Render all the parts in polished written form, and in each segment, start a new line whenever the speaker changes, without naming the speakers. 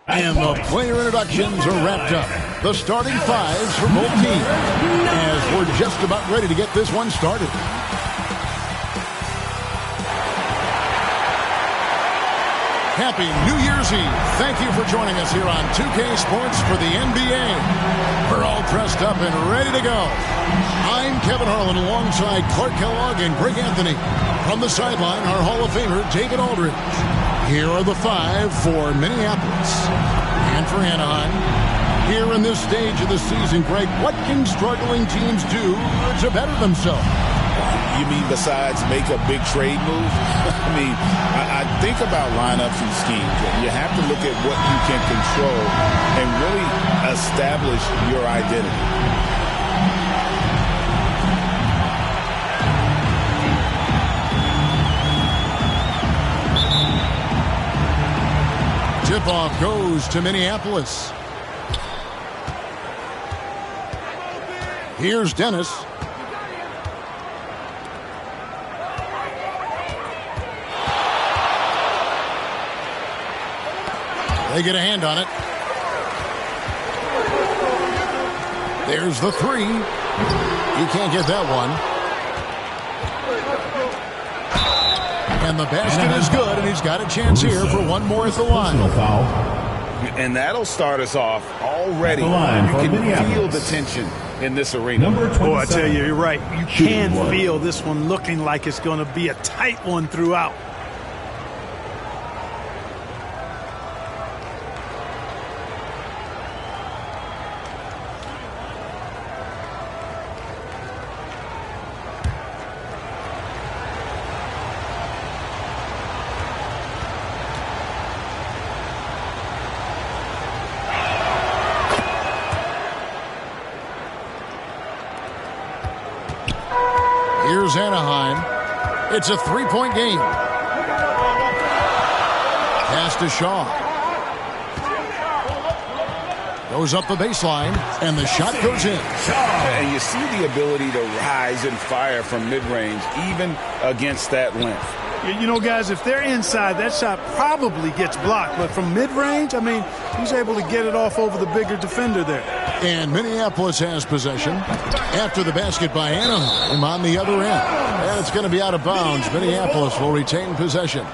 And the player introductions are wrapped up. The starting fives for both teams as we're just about ready to get this one started. Happy New Year's Eve. Thank you for joining us here on 2K Sports for the NBA. We're all dressed up and ready to go. I'm Kevin Harlan alongside Clark Kellogg and Greg Anthony. From the sideline, our Hall of Famer, David Aldridge. Here are the five for Minneapolis. And for Anaheim. Here in this stage of the season, Greg, what can struggling teams do to better themselves?
You mean besides make a big trade move? I think about lineups and schemes. You have to look at what you can control and really establish your identity.
Tip-off goes to Minneapolis. Here's Dennis. They get a hand on it. There's the three. He can't get that one. And the basket is good, and he's got a chance here for one more at the line.
And that'll start us off already. You can feel the tension in this arena.
Oh, I tell you, you're right. You can feel this one looking like it's going to be a tight one throughout.
Here's Anaheim. It's a three-point game. Pass to Shaw. Goes up the baseline, and the shot goes in.
And you see the ability to rise and fire from mid-range, even against that length.
You know, guys, if they're inside, that shot probably gets blocked. But from mid-range, I mean, he's able to get it off over the bigger defender there.
And Minneapolis has possession after the basket by Anaheim on the other end. And it's going to be out of bounds. Minneapolis will retain possession.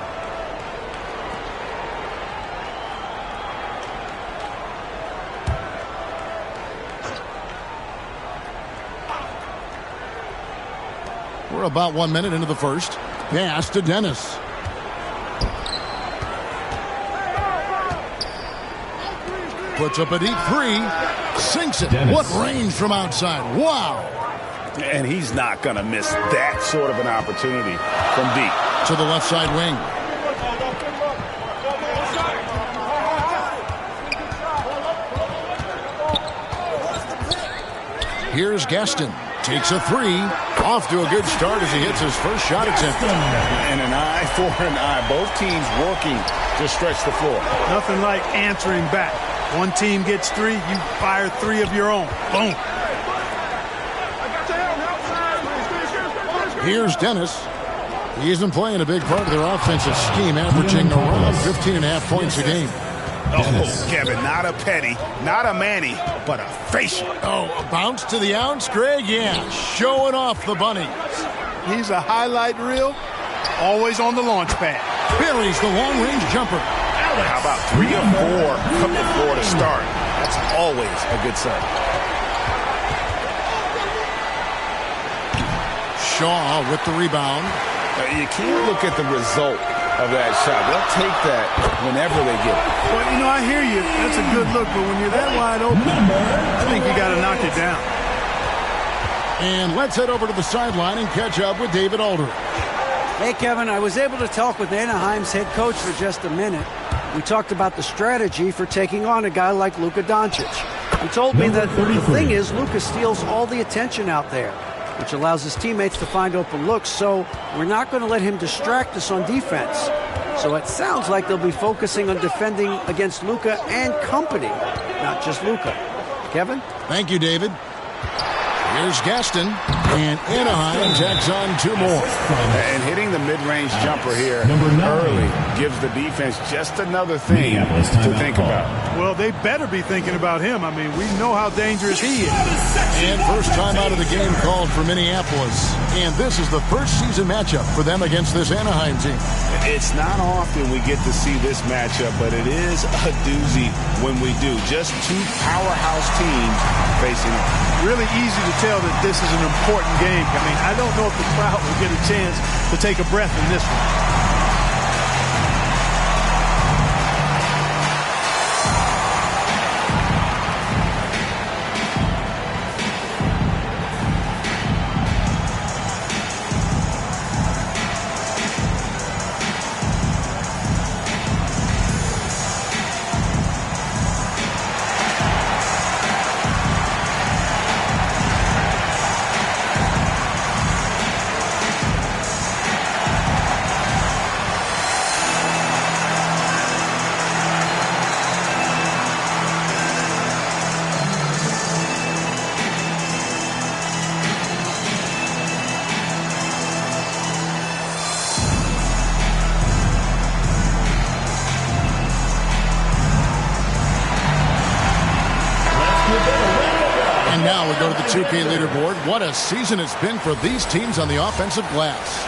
We're about 1 minute into the first. Pass to Dennis. Puts up a deep three. Sinks it. Dennis. What range from outside. Wow.
And he's not going to miss that sort of an opportunity from deep.
To the left side wing. Here's Gaston. Takes a three. Off to a good start as he hits his first shot attempt.
And an eye for an eye. Both teams working to stretch the floor.
Nothing like answering back. One team gets three, you fire three of your own. Boom.
Here's Dennis. He isn't playing a big part of their offensive scheme, averaging around 15.5 points a game.
Oh, Kevin, not a petty, not a Manny, but a facial.
Oh, a bounce to the ounce, Greg? Yeah, showing off the bunnies.
He's a highlight reel, always on the launch pad.
Buries the long-range jumper.
How about 3 or 4 from the floor to start? That's always a good sign.
Shaw with the rebound.
You can't look at the result of that shot. They'll take that whenever they get it.
Well, you know, I hear you. That's a good look, but when you're that wide open, I think you got to knock it down.
And let's head over to the sideline and catch up with David Aldridge.
Hey, Kevin, I was able to talk with Anaheim's head coach for just a minute. We talked about the strategy for taking on a guy like Luka Doncic. He told me that the thing is Luka steals all the attention out there, which allows his teammates to find open looks, so we're not going to let him distract us on defense. So it sounds like they'll be focusing on defending against Luka and company, not just Luka. Kevin?
Thank you, David. Here's Gaston. And Anaheim tacks on 2 more.
And hitting the mid-range jumper here early gives the defense just another thing to think about.
Well, they better be thinking about him. I mean, we know how dangerous he is.
And first time out of the game called for Minneapolis. And this is the first season matchup for them against this Anaheim team.
It's not often we get to see this matchup, but it is a doozy when we do. Just 2 powerhouse teams facing off.
Really easy to tell that this is an important game. I mean, I don't know if the crowd will get a chance to take a breath in this one.
And now we go to the 2K leaderboard. What a season it's been for these teams on the offensive glass.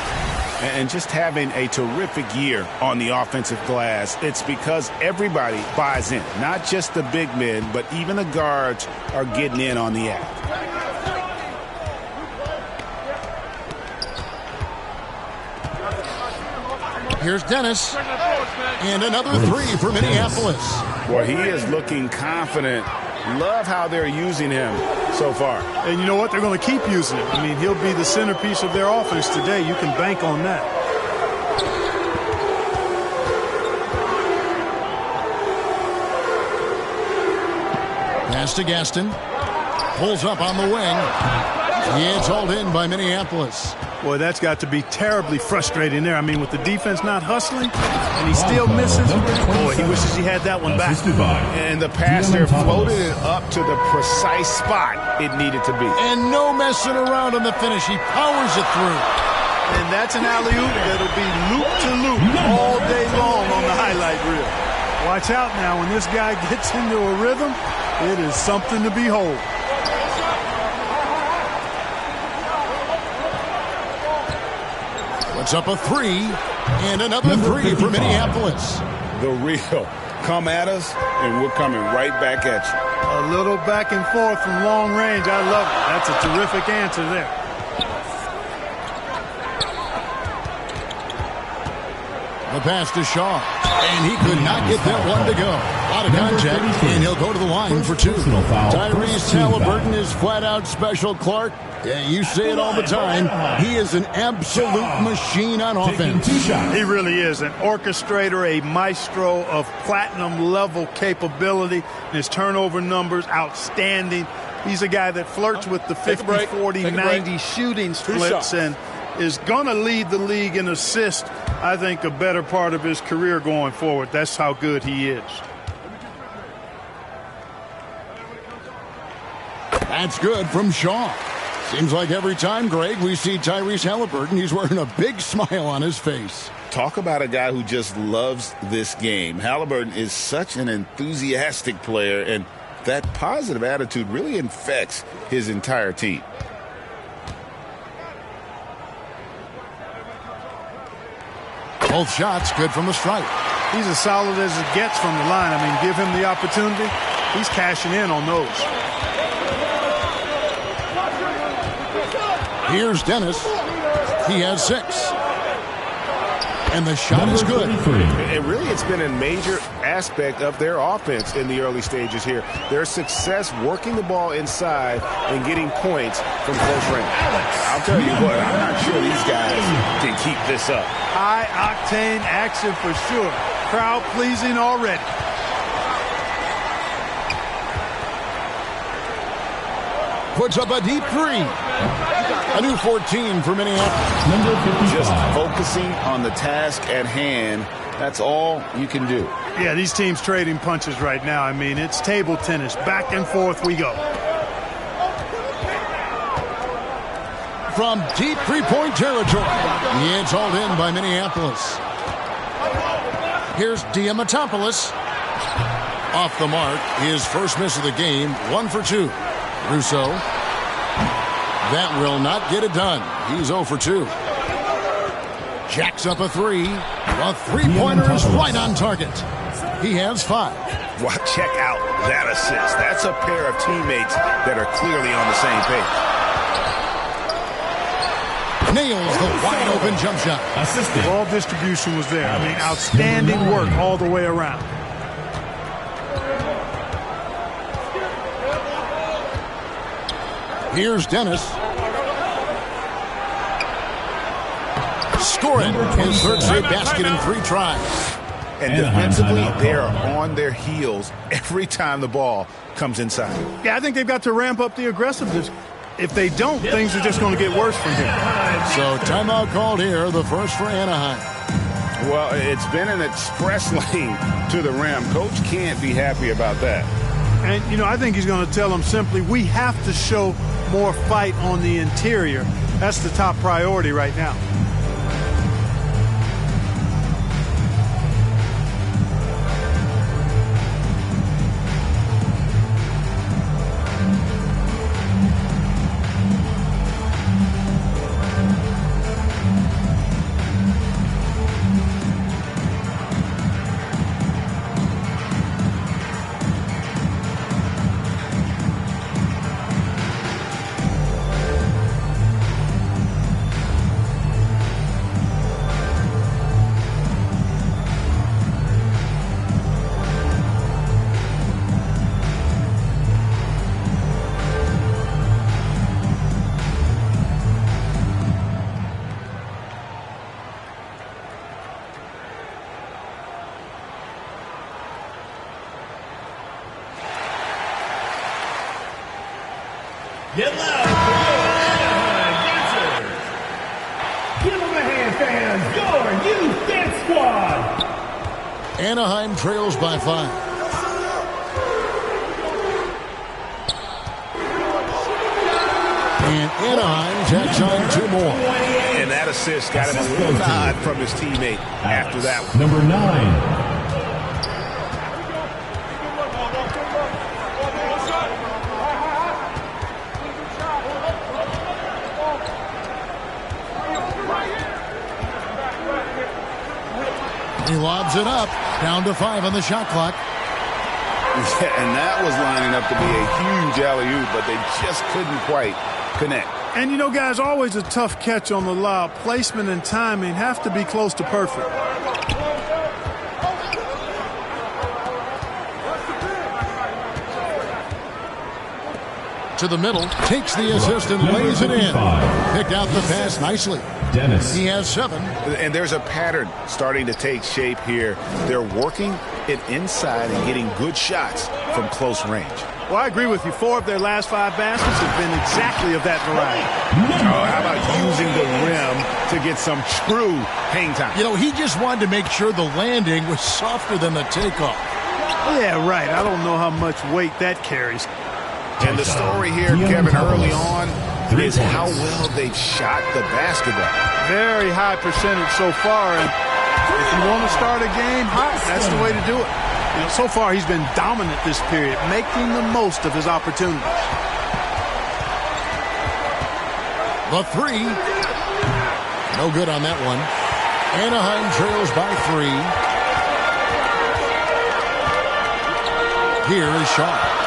And just having a terrific year on the offensive glass, it's because everybody buys in. Not just the big men, but even the guards are getting in on the act.
Here's Dennis. And another 3 for Minneapolis.
Well, he is looking confident. Love how they're using him so far.
And you know what? They're going to keep using him. I mean, he'll be the centerpiece of their offense today. You can bank on that.
Pass to Gaston. Pulls up on the wing. It's hauled in by Minneapolis.
Boy, that's got to be terribly frustrating there. I mean, with the defense not hustling, and he still misses. Boy, he wishes he had that one back.
And the pass there floated it up to the precise spot it needed to be.
And no messing around on the finish. He powers it through.
And that's an alley-oop that'll be loop-to-loop all day long on the highlight reel. Watch out now. When this guy gets into a rhythm, it is something to behold.
Puts up a 3, and another 3 for Minneapolis.
The real. Come at us, and we're coming right back at you.
A little back and forth from long range. I love it. That's a terrific answer there.
The pass to Shaw, and he could not get that one to go. A lot of contact, and he'll go to the line for 2. Tyrese Haliburton is flat-out special, Clark. Yeah, you say it all the time. He is an absolute machine on offense.
He really is an orchestrator, a maestro of platinum-level capability. His turnover numbers, outstanding. He's a guy that flirts with the 50, 40, 90 shooting splits and is going to lead the league in assists, I think, a better part of his career going forward. That's how good he is.
That's good from Shaw. Seems like every time, Greg, we see Tyrese Haliburton, he's wearing a big smile on his face.
Talk about a guy who just loves this game. Haliburton is such an enthusiastic player, and that positive attitude really infects his entire team.
Both shots good from the stripe.
He's as solid as it gets from the line. I mean, give him the opportunity. He's cashing in on those.
Here's Dennis. He has 6. And the shot is good.
And really, it's been a major aspect of their offense in the early stages here. Their success working the ball inside and getting points from close range. I'll tell you what, I'm not sure these guys can keep this up.
High-octane action for sure. Crowd-pleasing already.
Puts up a deep 3. A new 14 for Minneapolis.
Just focusing on the task at hand. That's all you can do.
Yeah, these teams trading punches right now. I mean, it's table tennis. Back and forth we go.
from deep three-point territory. It's hauled in by Minneapolis. Here's Diamantopoulos. Off the mark, his first miss of the game, 1 for 2. Russo. That will not get it done. He's 0 for 2. Jacks up a 3. The three-pointer is right on target. He has 5.
Well, check out that assist. That's a pair of teammates that are clearly on the same page.
Nails the wide-open jump shot.
Assisted. Ball distribution was there. I mean, outstanding work all the way around.
Here's Dennis. Scoring his third straight basket in 3 tries.
And defensively, they are on their heels every time the ball comes inside.
Yeah, I think they've got to ramp up the aggressiveness. If they don't, things are just going to get worse from here.
So timeout called here, the first for Anaheim.
Well, it's been an express lane to the rim. Coach can't be happy about that.
And, you know, I think he's going to tell them simply, we have to show more fight on the interior. That's the top priority right now.
Get loud for your Anaheim dancers. Give them a hand, fans. Your youth dance squad.
Anaheim trails by 5. And Anaheim tacks on 2 more.
And that assist got him a little nod from his teammate after that one.
Number 9.
He lobs it up, down to 5 on the shot clock.
Yeah, and that was lining up to be a huge alley-oop, but they just couldn't quite connect.
And, you know, guys, always a tough catch on the lob. Placement and timing have to be close to perfect.
To the middle, takes the assist and lays it in. Picked out the pass nicely.
Dennis.
He has 7.
And there's a pattern starting to take shape here. They're working it inside and getting good shots from close range.
Well, I agree with you. 4 of their last 5 baskets have been exactly of that variety.
Oh, how about using the rim to get some true hang time?
You know, he just wanted to make sure the landing was softer than the takeoff.
Yeah, right. I don't know how much weight that carries.
And the story here, Kevin, early on is how well they've shot the basketball.
Very high percentage so far. And if you want to start a game hot, that's the way to do it. You know, so far, he's been dominant this period, making the most of his opportunities.
The 3. No good on that one. Anaheim trails by 3. Here is Shaw.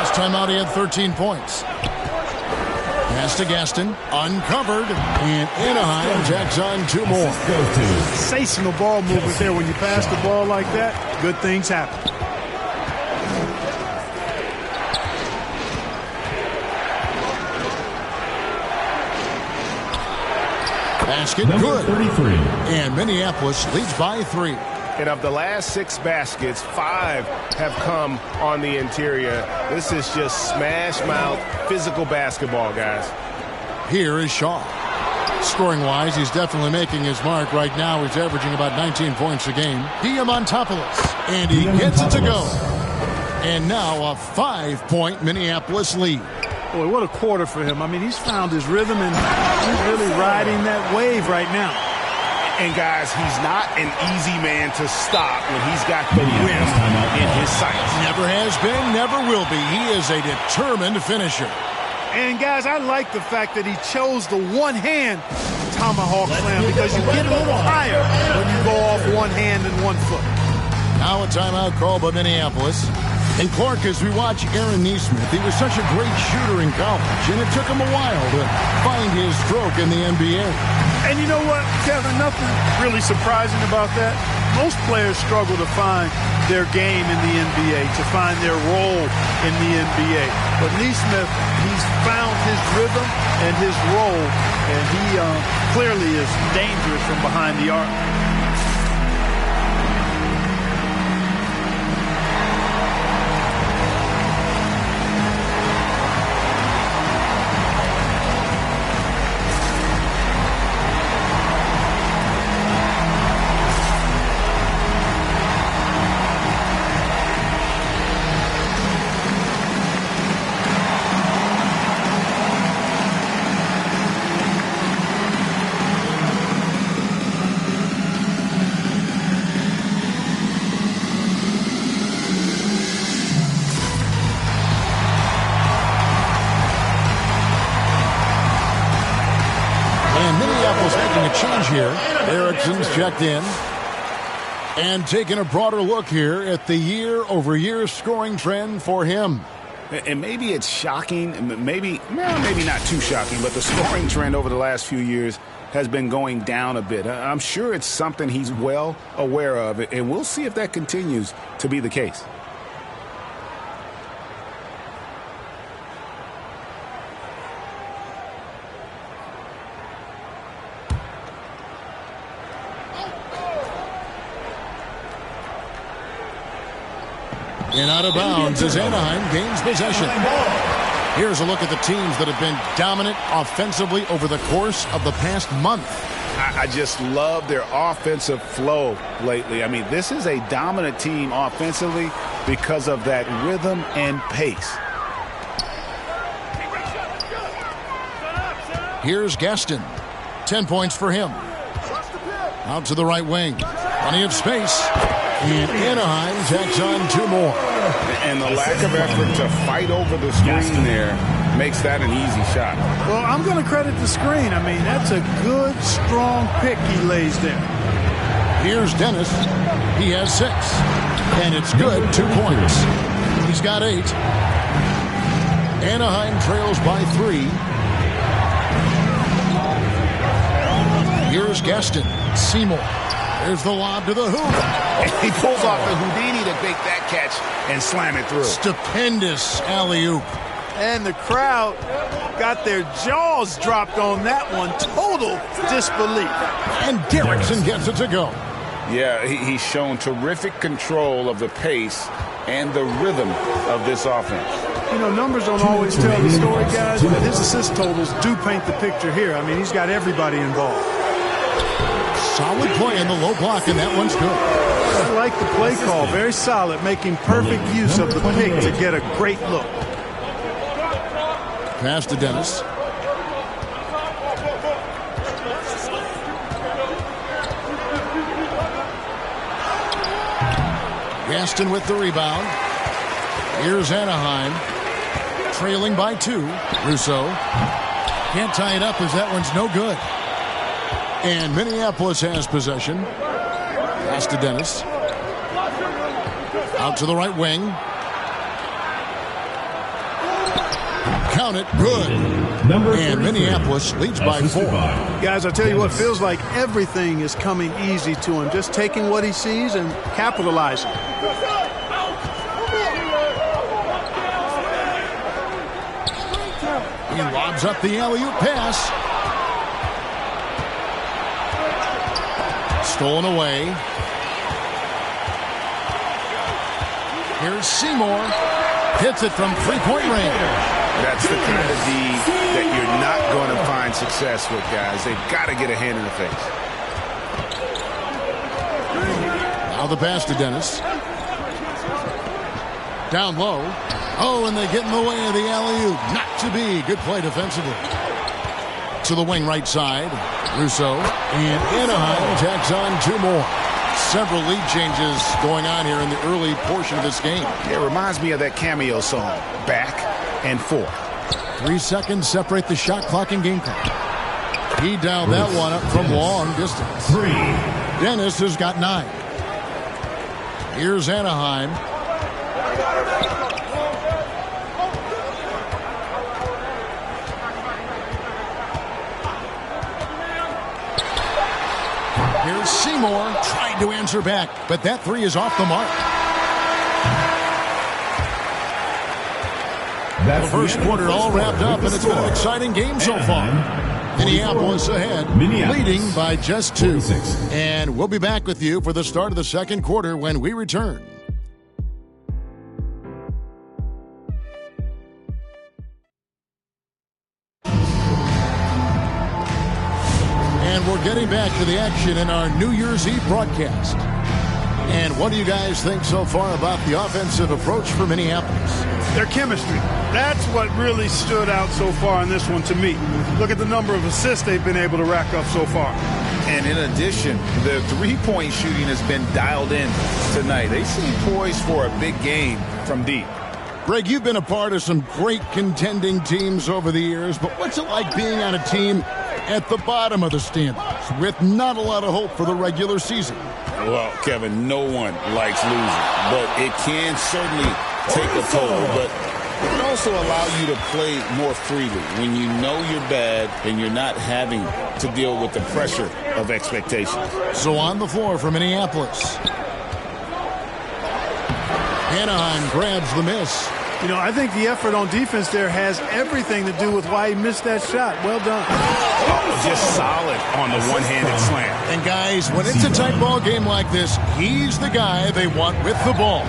Last time out, he had 13 points. Pass to Gaston. Uncovered. And Anaheim jacks on 2 more.
Sensational ball movement there. When you pass the ball like that, good things happen.
Basket good. 33. And Minneapolis leads by 3.
And of the last 6 baskets, 5 have come on the interior. This is just smash-mouth, physical basketball, guys.
Here is Shaw. Scoring-wise, he's definitely making his mark. Right now, he's averaging about 19 points a game. Diamantopoulos. And he gets it to go. And now a 5-point Minneapolis lead.
Boy, what a quarter for him. I mean, he's found his rhythm, and he's really riding that wave right now.
And, guys, he's not an easy man to stop when he's got the win in his sights.
Never has been, never will be. He is a determined finisher.
And, guys, I like the fact that he chose the one-hand tomahawk slam because you get a little higher when you go off one hand and one foot.
Now a timeout call by Minneapolis. And, Clark, as we watch Aaron Nesmith, he was such a great shooter in college, and it took him a while to find his stroke in the NBA.
And you know what, Kevin, nothing really surprising about that. Most players struggle to find their game in the NBA, to find their role in the NBA. But Nesmith, he's found his rhythm and his role, and he clearly is dangerous from behind the arc.
Here, Erickson's checked in and taking a broader look here at the year-over-year scoring trend for him.
And maybe it's shocking, maybe not too shocking, but the scoring trend over the last few years has been going down a bit. I'm sure it's something he's well aware of, and we'll see if that continues to be the case.
And out of bounds as Anaheim gains possession. Here's a look at the teams that have been dominant offensively over the course of the past month.
I just love their offensive flow lately. I mean, this is a dominant team offensively because of that rhythm and pace.
Here's Gaston. 10 points for him. Out to the right wing. Plenty of space. And Anaheim tacks on 2 more.
And the lack of effort to fight over the screen there makes that an easy shot.
Well, I'm going to credit the screen. I mean, that's a good, strong pick he lays there.
Here's Dennis. He has 6. And it's good, 2 points. He's got 8. Anaheim trails by 3. Here's Gaston. Seymour. There's the lob to the hoop.
He pulls off the Houdini to make that catch and slam it through.
Stupendous alley-oop.
And the crowd got their jaws dropped on that one. Total disbelief.
And Derrickson gets it to go.
Yeah, he's shown terrific control of the pace and the rhythm of this offense.
You know, numbers don't always tell the story, guys, but his assist totals do paint the picture here. I mean, he's got everybody involved.
Solid play in the low block, and that one's good.
I like the play call. Very solid, making perfect use of the pick to get a great look.
Pass to Dennis. Gaston with the rebound. Here's Anaheim. Trailing by 2. Russo. Can't tie it up as that one's no good. And Minneapolis has possession. Pass to Dennis. Out to the right wing. Count it. Good. And Minneapolis leads by 4.
Guys, I tell you what, feels like everything is coming easy to him. Just taking what he sees and capitalizing.
He lobs up the alley-oop pass. Stolen away. Here's Seymour. Hits it from 3-point range.
That's the kind of D that you're not going to find success with, guys. They've got to get a hand in the face.
Now the pass to Dennis. Down low. Oh, and they get in the way of the alley-oop. Not to be. Good play defensively. To the wing right side. Russo. And Anaheim tacks on 2 more. Several lead changes going on here in the early portion of this game.
It reminds me of that Cameo song, Back and Forth.
3 seconds separate the shot clock and game clock. He dialed that one up from long distance.
3.
Dennis has got 9. Here's Anaheim. Here's Seymour, tried to answer back, but that 3 is off the mark. The first quarter all wrapped up, and it's been an exciting game so far. Minneapolis ahead, leading by just 2. And we'll be back with you for the start of the second quarter when we return. And we're getting back to the action in our New Year's Eve broadcast. And what do you guys think so far about the offensive approach for Minneapolis?
Their chemistry. That's what really stood out so far in this one to me. Look at the number of assists they've been able to rack up so far.
And in addition, the three-point shooting has been dialed in tonight. They seem poised for a big game from deep.
Greg, you've been a part of some great contending teams over the years, but what's it like being on a team at the bottom of the standings with not a lot of hope for the regular season?
Well, Kevin, no one likes losing, but it can certainly take a toll. But it can also allow you to play more freely when you know you're bad and you're not having to deal with the pressure of expectations.
So on the floor for Minneapolis. Anaheim grabs the miss.
You know, I think the effort on defense there has everything to do with why he missed that shot. Well done.
Just solid on the one-handed slam.
And guys, when it's a tight ball game like this, he's the guy they want with the ball.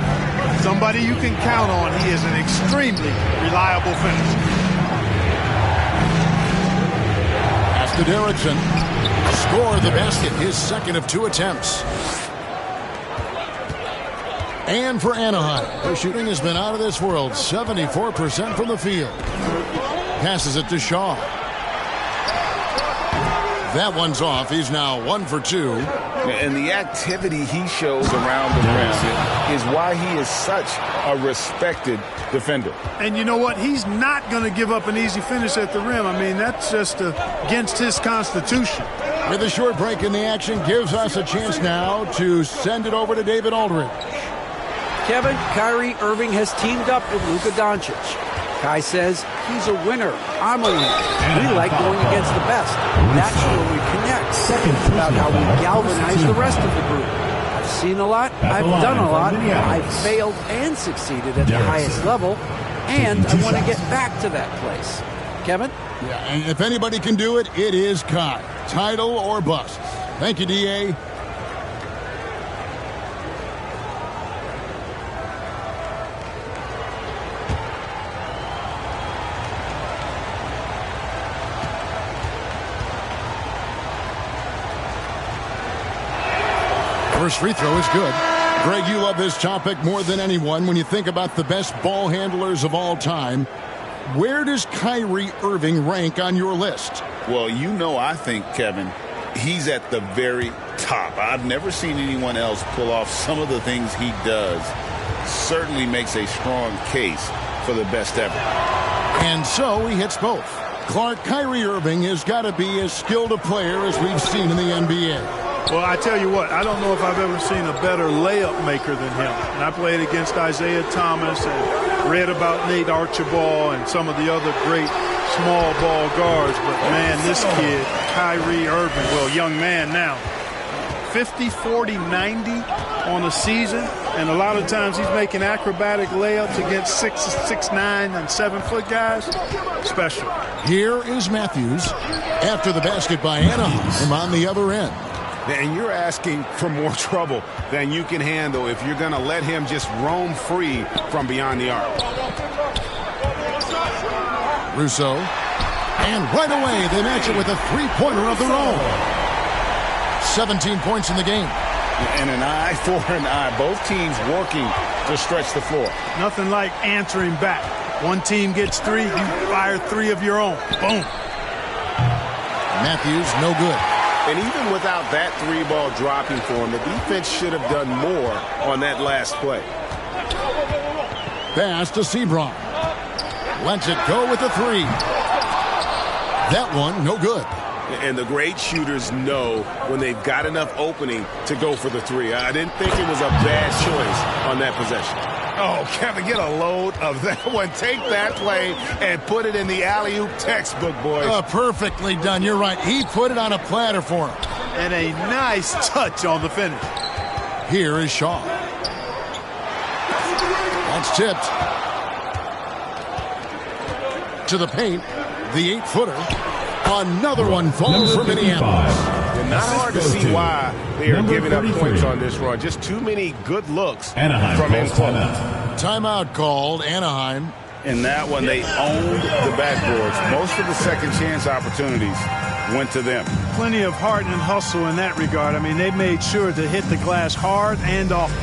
Somebody you can count on. He is an extremely reliable finisher.
Pass to Derrickson. Score the basket, his second of 2 attempts. And for Anaheim, their shooting has been out of this world, 74% from the field. Passes it to Shaw. That one's off. He's now 1 for 2.
And the activity he shows around the rim is why he is such a respected defender.
And you know what? He's not going to give up an easy finish at the rim. I mean, that's just against his constitution.
With a short break in the action, gives us a chance now to send it over to David Aldridge.
Kevin, Kyrie Irving has teamed up with Luka Doncic. Kai says he's a winner. I'm a winner. We like going against the best. That's where we connect. It's about how we galvanize the rest of the group. I've seen a lot. I've done a lot. I've failed and succeeded at the highest level. And I want to get back to that place. Kevin?
Yeah, and if anybody can do it, it is Kai. Title or bust. Thank you, D.A. First free throw is good. Greg, you love this topic more than anyone when you think about the best ball handlers of all time. Where does Kyrie Irving rank on your list?
Well, you know, I think, Kevin, he's at the very top. I've never seen anyone else pull off some of the things he does. Certainly makes a strong case for the best ever.
And so he hits both. Clark, Kyrie Irving has got to be as skilled a player as we've seen in the NBA.
Well, I tell you what, I don't know if I've ever seen a better layup maker than him. And I played against Isaiah Thomas and read about Nate Archibald and some of the other great small ball guards. But, man, this kid, Kyrie Irving, well, young man now, 50, 40, 90 on a season. And a lot of times he's making acrobatic layups against 6'9", and 7-foot guys. Special.
Here is Matthews after the basket by Anaheim on the other end.
And you're asking for more trouble than you can handle if you're going to let him just roam free from beyond the arc.
Russo. And right away, they match it with a three-pointer of their own. 17 points in the game.
And an eye for an eye. Both teams working to stretch the floor.
Nothing like answering back. One team gets 3, you fire 3 of your own. Boom.
Matthews, no good.
And even without that 3-ball dropping for him, the defense should have done more on that last play.
Pass to Sebron. Lets it go with the 3. That one, no good.
And the great shooters know when they've got enough opening to go for the 3. I didn't think it was a bad choice on that possession. Oh, Kevin, get a load of that one. Take that play and put it in the alley-oop textbook, boys.
Perfectly done. You're right. He put it on a platter for him.
And a nice touch on the finish.
Here is Shaw. That's tipped. To the paint. The 8-footer. Another one falls for Minneapolis.
And not hard to see why they are giving up points on this run. Just too many good looks from in close.
Timeout called, Anaheim.
In that one, they owned the backboards. Most of the second chance opportunities went to them.
Plenty of heart and hustle in that regard. I mean, they made sure to hit the glass hard and often.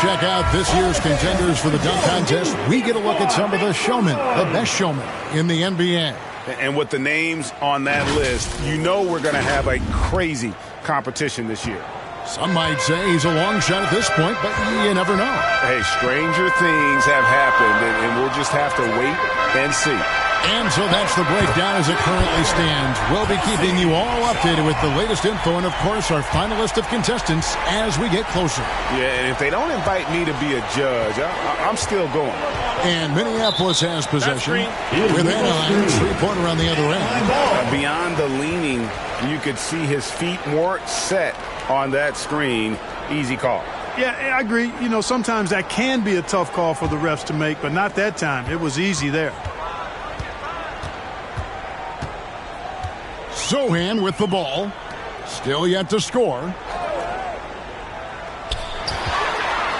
Check out this year's contenders for the dunk contest. We get a look at some of the showmen, the best showmen in the NBA.
And with the names on that list, you know we're going to have a crazy competition this year.
Some might say he's a long shot at this point, but you never know.
Hey, stranger things have happened, and we'll just have to wait and see.
And so that's the breakdown as it currently stands. We'll be keeping you all updated with the latest info and, of course, our final list of contestants as we get closer.
Yeah, and if they don't invite me to be a judge, I'm still going.
And Minneapolis has possession with Anaheim's three-pointer on the other end.
Beyond the leaning, you could see his feet more set on that screen. Easy call.
Yeah, I agree. You know, sometimes that can be a tough call for the refs to make, but not that time. It was easy there.
Sochan with the ball. Still yet to score.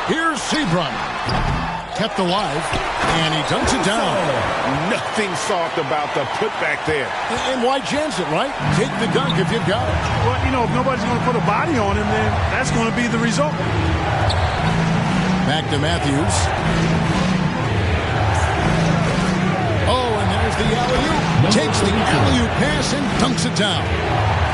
Here's Sebron. Kept alive, and he dunks it down.
Nothing soft about the putback there.
And why chance it, right? Take the dunk if you've got it.
Well, you know, if nobody's going to put a body on him, then that's going to be the result.
Back to Matthews. Oh, and there's the alley-oop. Takes the alley-oop pass and dunks it down.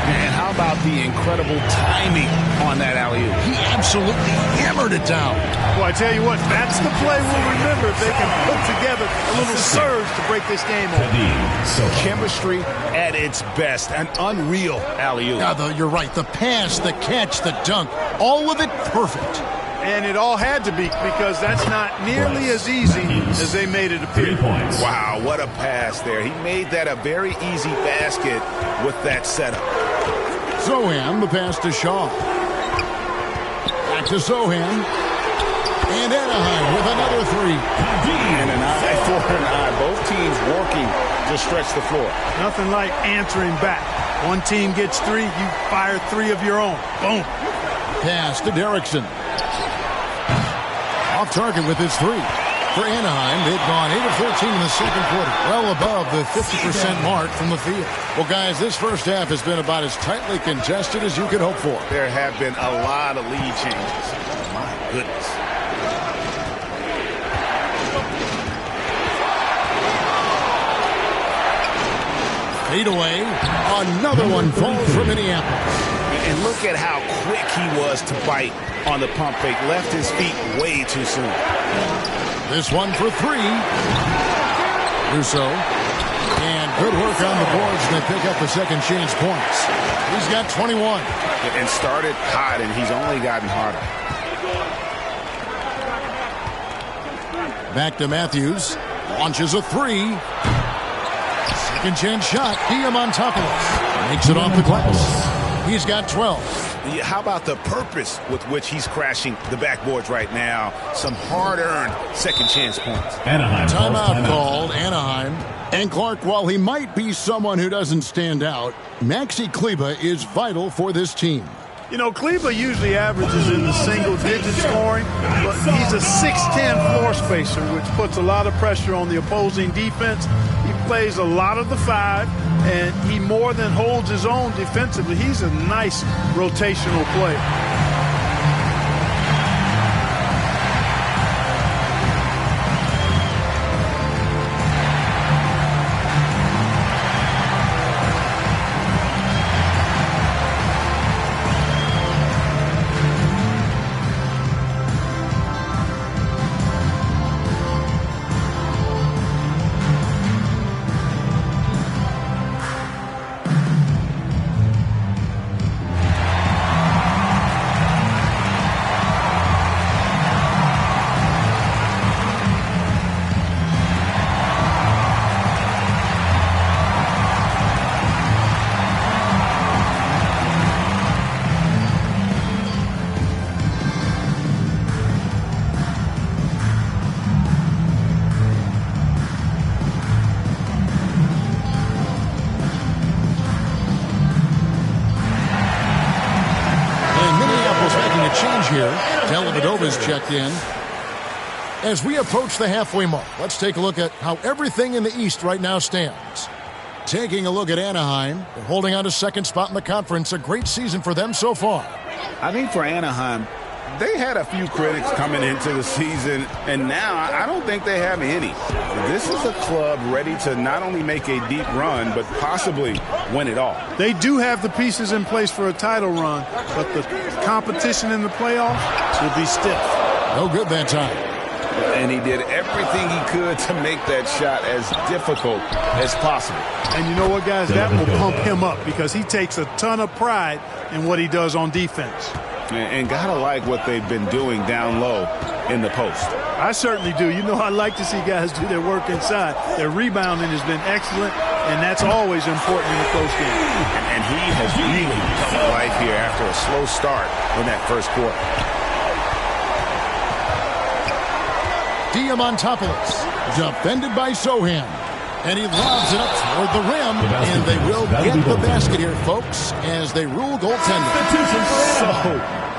And how about the incredible timing on that alley-oop?
He absolutely hammered it down.
Well, I tell you what, that's the play we'll remember if they can put together a little surge to break this game open.
So chemistry at its best. An unreal alley-oop.
Yeah, you're right. The pass, the catch, the dunk, all of it perfect.
And it all had to be, because that's not nearly as easy as they made it appear.
Wow, what a pass there. He made that a very easy basket with that setup.
Sochan, the pass to Shaw. Back to Sochan. And Anaheim with another three.
And an eye for an eye. Both teams working to stretch the floor.
Nothing like answering back. One team gets 3, you fire 3 of your own. Boom.
Pass to Derrickson. Off target with his 3. For Anaheim, they've gone 8 of 13 in the second quarter, well above the 50% mark from the field. Well, guys, this first half has been about as tightly contested as you could hope for.
There have been a lot of lead changes. My goodness.
Fade away. Another one falls for Minneapolis.
And look at how quick he was to bite on the pump fake. Left his feet way too soon.
This one for three. Russo. And good work on the boards, and they pick up the second chance points. He's got 21.
And started hot, and he's only gotten harder.
Back to Matthews. Launches a three. Second chance shot. Diamantopoulos makes it off the glass. He's got 12.
How about the purpose with which he's crashing the backboards right now? Some hard-earned second chance points.
Anaheim. Timeout called, Anaheim. And Clark, while he might be someone who doesn't stand out, Maxi Kleber is vital for this team.
You know, Kleber usually averages in the single-digit scoring, but he's a 6'10 floor spacer, which puts a lot of pressure on the opposing defense. He plays a lot of the five, and he more than holds his own defensively. He's a nice rotational player. Dellavedova's checked in. As we approach the halfway mark, let's take a look at how everything in the East right now stands. Taking a look at Anaheim, they're holding on to second spot in the conference. A great season for them so far.
I think for Anaheim, they had a few critics coming into the season, and now I don't think they have any. This is a club ready to not only make a deep run, but possibly win it all.
They do have the pieces in place for a title run, but the competition in the playoffs will be stiff.
No good that time.
And he did everything he could to make that shot as difficult as possible.
And you know what, guys? That will pump him up because he takes a ton of pride in what he does on defense.
And gotta like what they've been doing down low in the post.
I certainly do. You know, I like to see guys do their work inside. Their rebounding has been excellent, and that's always important in a close game.
And he has really come to life here after a slow start in that first quarter.
Diamantopoulos, defended by Sohan. And he lobs it up toward the rim, and they will get the basket here, folks, as they rule goaltending.
So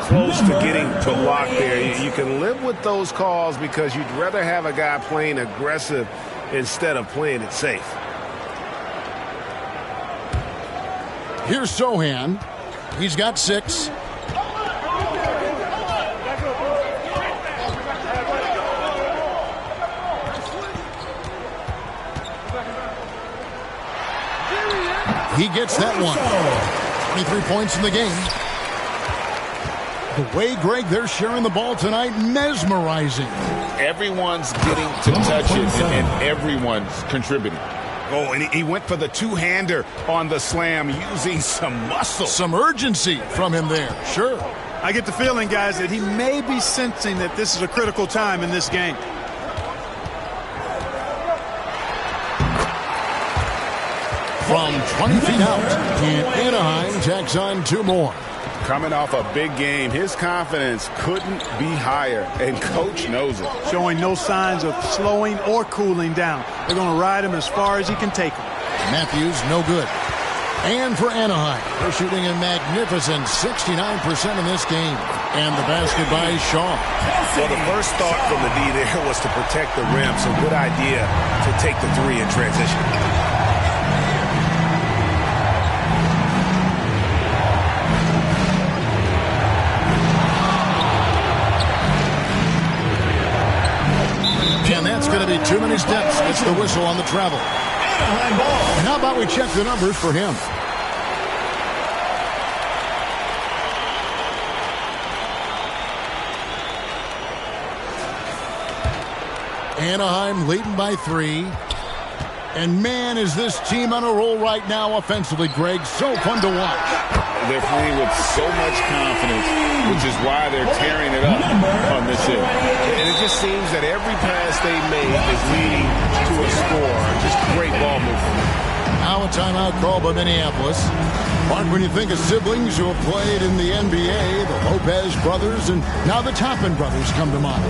close to getting blocked there. You can live with those calls because you'd rather have a guy playing aggressive instead of playing it safe.
Here's Sohan. He's got 6. He gets that one. 23 points in the game. The way, Greg, they're sharing the ball tonight, mesmerizing.
Everyone's getting to touch it, and everyone's contributing. Oh, and he went for the two-hander on the slam using some muscle.
Some urgency from him there, sure.
I get the feeling, guys, that he may be sensing that this is a critical time in this game.
From 20 feet out, and Anaheim tacks on 2 more.
Coming off a big game, his confidence couldn't be higher, and coach knows it.
Showing no signs of slowing or cooling down. They're going to ride him as far as he can take him.
Matthews, no good. And for Anaheim, they're shooting a magnificent 69% in this game. And the basket by Shaw.
Well, the first thought from the D there was to protect the rim, so good idea to take the 3 in transition.
And that's going to be too many steps. It's the whistle on the travel. And how about we check the numbers for him? Anaheim leading by 3. And man, is this team on a roll right now offensively, Greg. So fun to watch.
They're playing with so much confidence, which is why they're tearing it up on this end. And it just seems that every pass they make is leading to a score. Just great ball movement.
Now a timeout call by Minneapolis. Mark, when you think of siblings who have played in the NBA, the Lopez brothers, and now the Toppin brothers come to mind.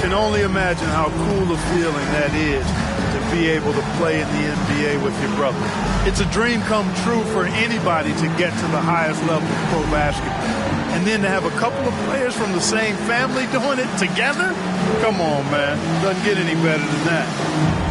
Can only imagine how cool a feeling that is to be able to play in the NBA with your brother. It's a dream come true for anybody to get to the highest level of pro basketball. And then to have a couple of players from the same family doing it together? Come on, man. Doesn't get any better than that.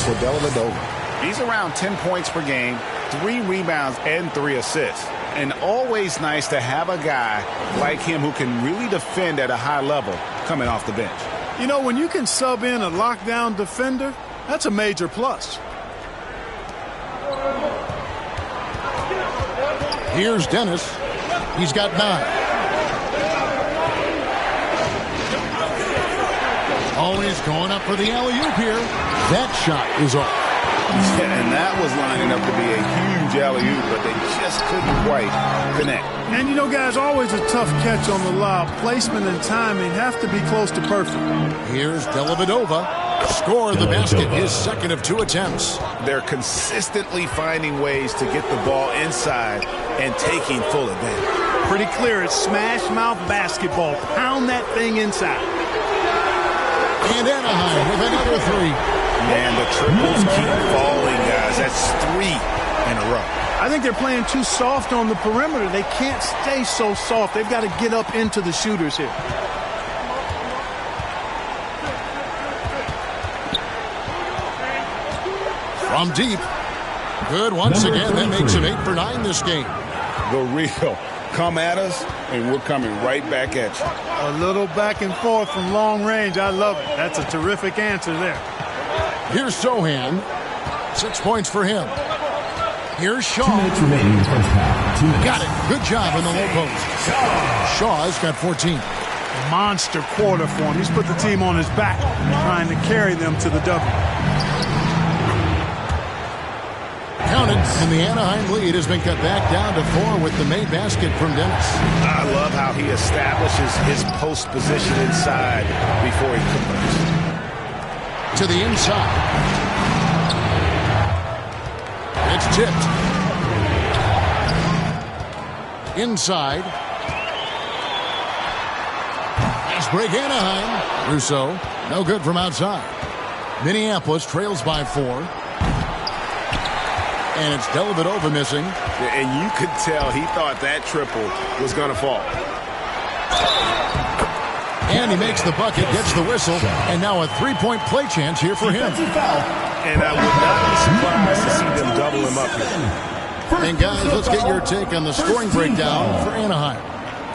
For Dellavedova. He's around 10 points per game, 3 rebounds, and 3 assists. And always nice to have a guy like him who can really defend at a high level coming off the bench.
You know, when you can sub in a lockdown defender, that's a major plus.
Here's Dennis. He's got 9. Always going up for the alley-oop here. That shot is off.
Yeah, and that was lining up to be a huge alley-oop, but they just couldn't quite connect.
And, you know, guys, always a tough catch on the lob. Placement and timing have to be close to perfect.
Here's Dellavedova. Scored the basket, his second of 2 attempts.
They're consistently finding ways to get the ball inside and taking full advantage.
Pretty clear. It's smash mouth basketball. Pound that thing inside.
And Anaheim with another 3.
Man, the triples keep falling, guys. That's 3 in a row.
I think they're playing too soft on the perimeter. They can't stay so soft. They've got to get up into the shooters here.
From deep. Good once again. That makes him 8 for 9 this game.
The real. Come at us, and we're coming right back at you.
A little back and forth from long range. I love it. That's a terrific answer there.
Here's Sohan. 6 points for him. Here's Shaw.
2 minutes remaining in the first half.
Got it. Good job in the low post. Shaw's got 14.
Monster quarter for him. He's put the team on his back, trying to carry them to the W.
Counted, and the Anaheim lead has been cut back down to 4 with the made basket from Dennis.
I love how he establishes his post position inside before he converts.
To the inside. It's tipped. Inside. Fast break Anaheim. Russo, no good from outside. Minneapolis trails by 4. And it's Dellavedova missing.
And you could tell he thought that triple was going to fall.
And he makes the bucket, gets the whistle, and now a 3-point play chance here for him.
And I would not be surprised to see them double him up here.
And guys, let's get your take on the scoring breakdown for Anaheim.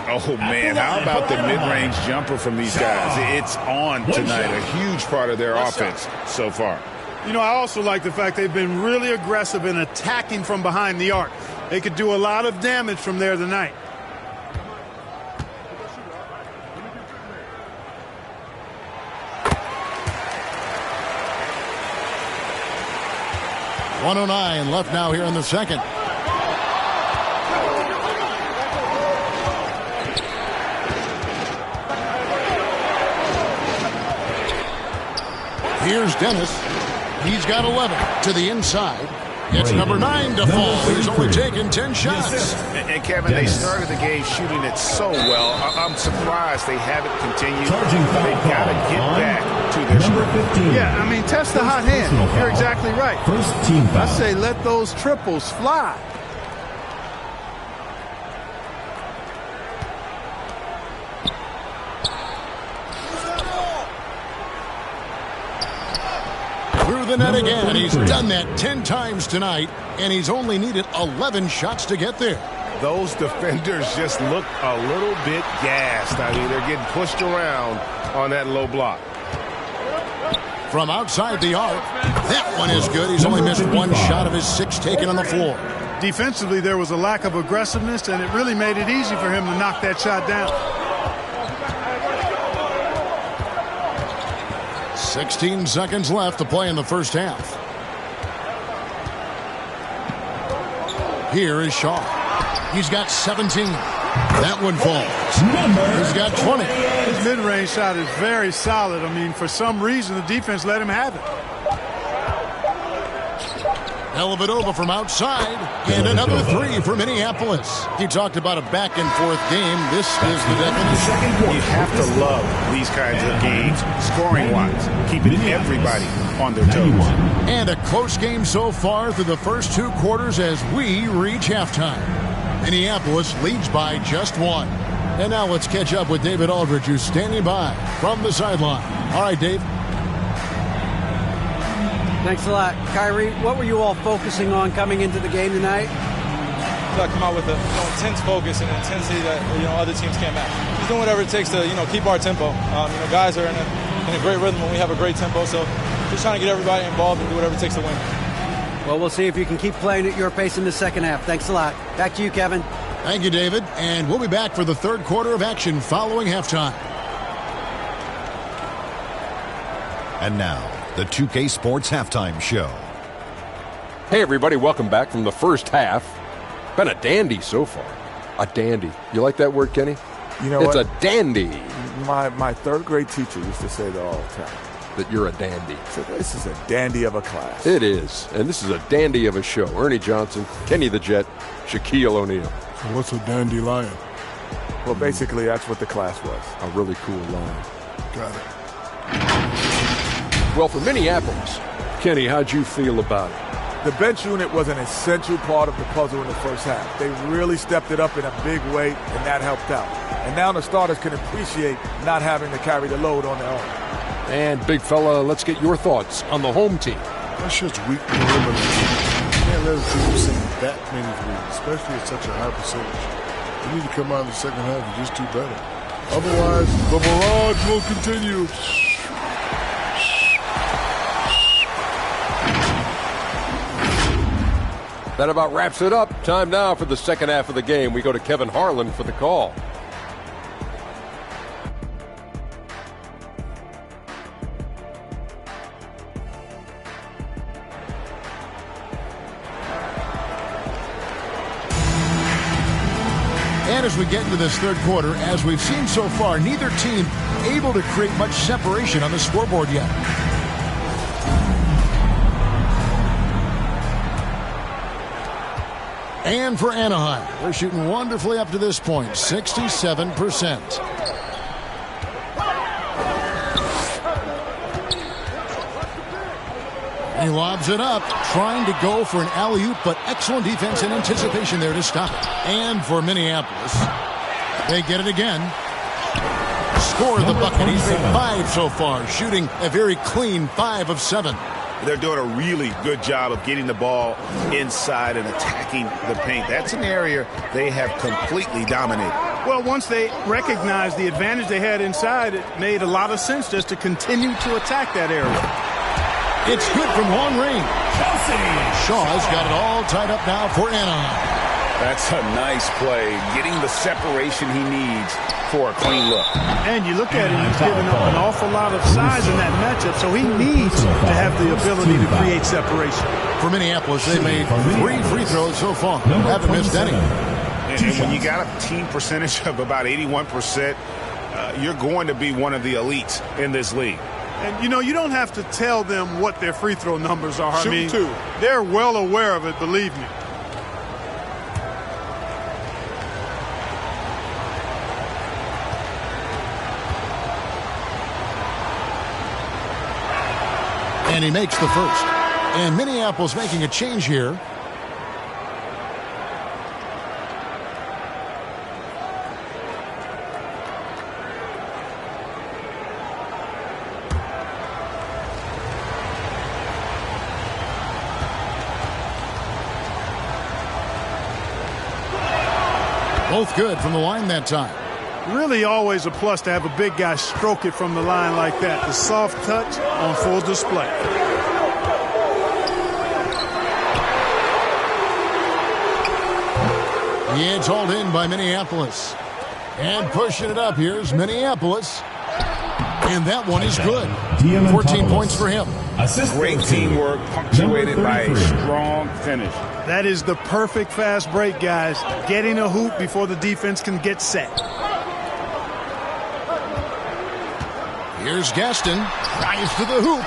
Oh, man, how about the mid-range jumper from these guys? It's on tonight, a huge part of their offense so far.
You know, I also like the fact they've been really aggressive in attacking from behind the arc. They could do a lot of damage from there tonight.
.109 left now here in the second. Here's Dennis. He's got 11 to the inside. It's number 9 to fall. He's only taken 10 shots.
And Kevin, they started the game shooting it so well. I'm surprised they haven't continued. They've got to get back to their strength.
Yeah, I mean, test the hot hand. You're exactly right.
First team foul.
I say let those triples fly.
Through the net again. He's done that 10 times tonight, and he's only needed 11 shots to get there.
Those defenders just look a little bit gassed. I mean, they're getting pushed around on that low block.
From outside the arc, that one is good. He's only missed 1 shot of his 6 taken on the floor.
Defensively, there was a lack of aggressiveness, and it really made it easy for him to knock that shot down.
16 seconds left to play in the first half. Here is Shaw. He's got 17. That one falls. He's got 20.
His mid-range shot is very solid. I mean, for some reason, the defense let him have it.
Dellavedova from outside, and another 3 for Minneapolis. You talked about a back-and-forth game. This is the definition.
You have to love these kinds of games, scoring-wise, keeping everybody on their toes.
And a close game so far through the first 2 quarters as we reach halftime. Minneapolis leads by just 1. And now let's catch up with David Aldridge, who's standing by from the sideline. All right, Dave.
Thanks a lot. Kyrie, what were you all focusing on coming into the game tonight?
I come out with an intense focus and intensity that other teams can't match. Just doing whatever it takes to keep our tempo. Guys are in a great rhythm when we have a great tempo, so just trying to get everybody involved and do whatever it takes to win.
Well, we'll see if you can keep playing at your pace in the second half. Thanks a lot. Back to you, Kevin.
Thank you, David. And we'll be back for the third quarter of action following halftime.
And now, the 2K Sports Halftime Show.
Hey, everybody. Welcome back from the first half. Been a dandy so far. A dandy. You like that word, Kenny?
You know
it's
what?
a dandy.
My third grade teacher used to say that all the time.
That you're a dandy.
So this is a dandy of a class.
It is. And this is a dandy of a show. Ernie Johnson, Kenny the Jet, Shaquille O'Neal.
So what's a dandelion?
Well, basically, that's what the class was.
A really cool line.
Got it.
Well, for Minneapolis, Kenny, how'd you feel about it?
The bench unit was an essential part of the puzzle in the first half. They really stepped it up in a big way, and that helped out. And now the starters can appreciate not having to carry the load on their own.
And, big fella, let's get your thoughts on the home team.
That's just weak perimeter. You can't let a team sink that many threes, especially at such a high percentage. They need to come out in the second half and just do better. Otherwise, the barrage will continue.
That about wraps it up. Time now for the second half of the game. We go to Kevin Harlan for the call.
And as we get into this third quarter, as we've seen so far, neither team able to create much separation on the scoreboard yet. And for Anaheim, they're shooting wonderfully up to this point, 67%. He lobs it up, trying to go for an alley-oop, but excellent defense and anticipation there to stop it. And for Minneapolis, they get it again. Score the bucket. He's made 5 so far, shooting a very clean 5 of 7.
They're doing a really good job of getting the ball inside and attacking the paint. That's an area they have completely dominated.
Well, once they recognized the advantage they had inside, it made a lot of sense just to continue to attack that area.
It's good from long range. Shaw's got it all tied up now for Anaheim.
That's a nice play, getting the separation he needs for a clean look.
And you look at him, he's giving up an awful lot of size in that matchup, so he needs to have the ability to create separation.
For Minneapolis, they made 3 free throws so far. Haven't missed any.
And when you got a team percentage of about 81%, you're going to be one of the elites in this league.
And, you know, you don't have to tell them what their free throw numbers are.
Shoot
I mean,
two.
They're well aware of it, believe me.
And he makes the first. And Minneapolis making a change here. Both good from the line that time.
Really always a plus to have a big guy stroke it from the line like that. The soft touch on full display.
The edge hauled in by Minneapolis. And pushing it up, here's Minneapolis. And that one is good. 14 points for him.
Great teamwork punctuated by a strong finish.
That is the perfect fast break, guys. Getting a hoop before the defense can get set.
Here's Gaston. Drives to the hoop.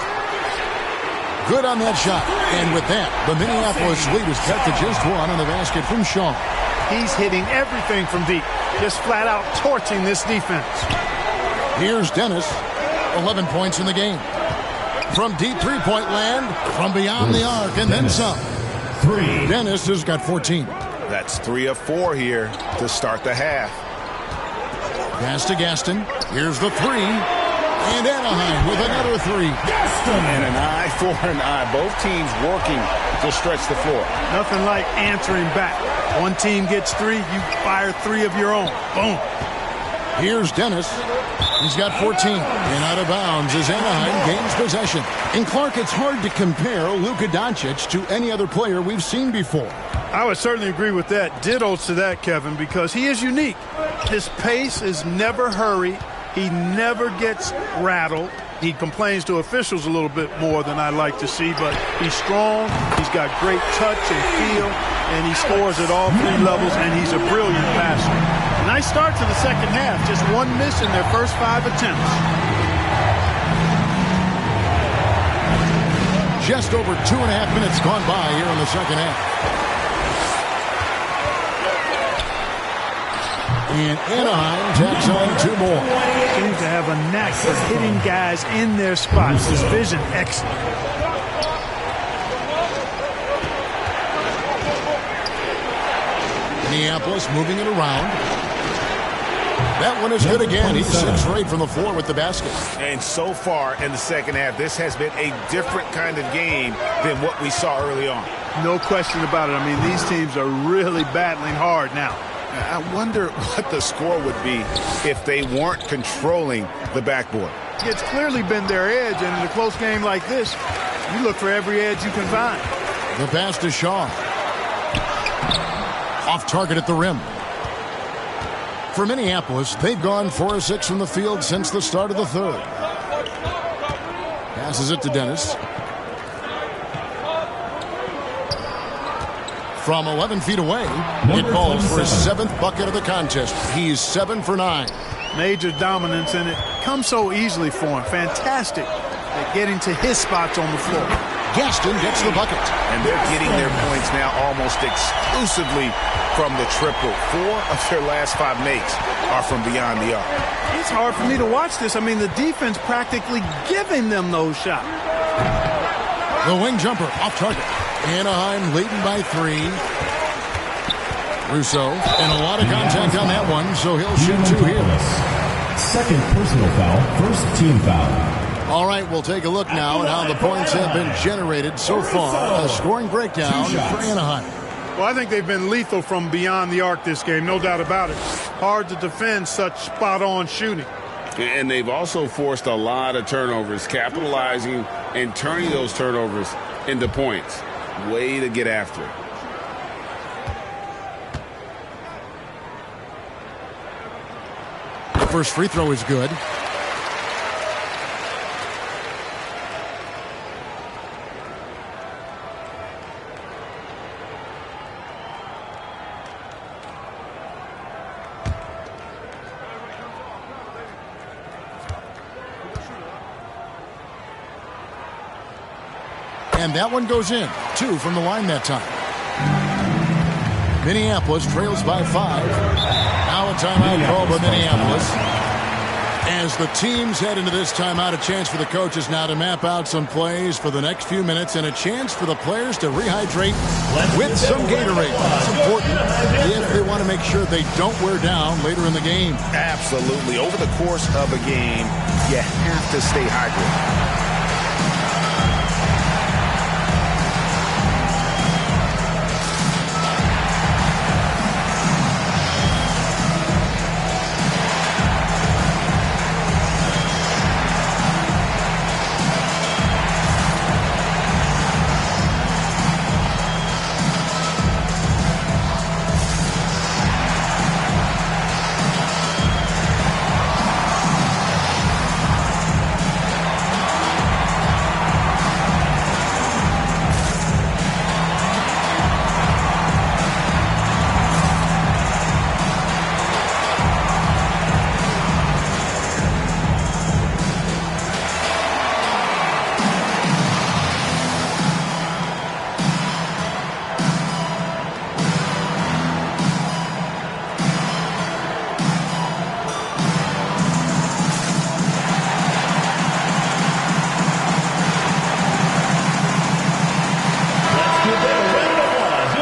Good on that shot. And with that, the Minneapolis lead is cut to just one on the basket from Shaw.
He's hitting everything from deep. Just flat out torching this defense.
Here's Dennis. 11 points in the game. From deep three-point land, from beyond the arc, and then some. Dennis has got 14.
That's 3 of 4 here to start the half.
Pass to Gaston. Here's the three. And Anaheim with another three.
And an eye for an eye. Both teams working to stretch the floor.
Nothing like answering back. One team gets 3, you fire 3 of your own. Boom.
Here's Dennis. He's got 14. And out of bounds as Anaheim gains possession. And Clark, it's hard to compare Luka Doncic to any other player we've seen before.
I would certainly agree with that. Ditto to that, Kevin, because he is unique. His pace is never hurried. He never gets rattled. He complains to officials a little bit more than I like to see, but he's strong. He's got great touch and feel, and he scores at all 3 levels, and he's a brilliant passer. Nice start to the second half. Just 1 miss in their first 5 attempts.
Just over 2.5 minutes gone by here in the second half. And Anaheim tacks on 2 more.
Seems to have a knack for hitting guys in their spots. His vision excellent.
Minneapolis moving it around. That one is good again. He's 6 for 8 from the floor with the basket.
And so far in the second half, this has been a different kind of game than what we saw early on.
No question about it. I mean, these teams are really battling hard now.
I wonder what the score would be if they weren't controlling the backboard.
It's clearly been their edge, and in a close game like this, you look for every edge you can find.
The pass to Shaw. Off target at the rim. For Minneapolis, they've gone 4 of 6 from the field since the start of the third. Passes it to Dennis. From 11 feet away, it falls for his 7th bucket of the contest. He's 7 for 9.
Major dominance, and it comes so easily for him. Fantastic at getting to his spots on the floor.
Gaston gets the bucket.
And they're getting their points now almost exclusively from the triple. 4 of their last 5 makes are from beyond the arc.
It's hard for me to watch this. I mean, the defense practically giving them those shots.
The wing jumper off target. Anaheim leading by 3. Russo, and a lot of contact on that one, so he'll shoot 2 here.
Second personal foul, first team foul.
All right, we'll take a look now at how the points have been generated so far. A scoring breakdown for Anaheim.
Well, I think they've been lethal from beyond the arc this game, no doubt about it. Hard to defend such spot-on shooting.
And they've also forced a lot of turnovers, capitalizing and turning those turnovers into points. Way to get after it.
The first free throw is good. And that one goes in. 2 from the line that time. Minneapolis trails by 5. Now a timeout called by Minneapolis. As the teams head into this timeout, a chance for the coaches now to map out some plays for the next few minutes and a chance for the players to rehydrate with some Gatorade. That's important if they want to make sure they don't wear down later in the game.
Absolutely. Over the course of a game, you have to stay hydrated.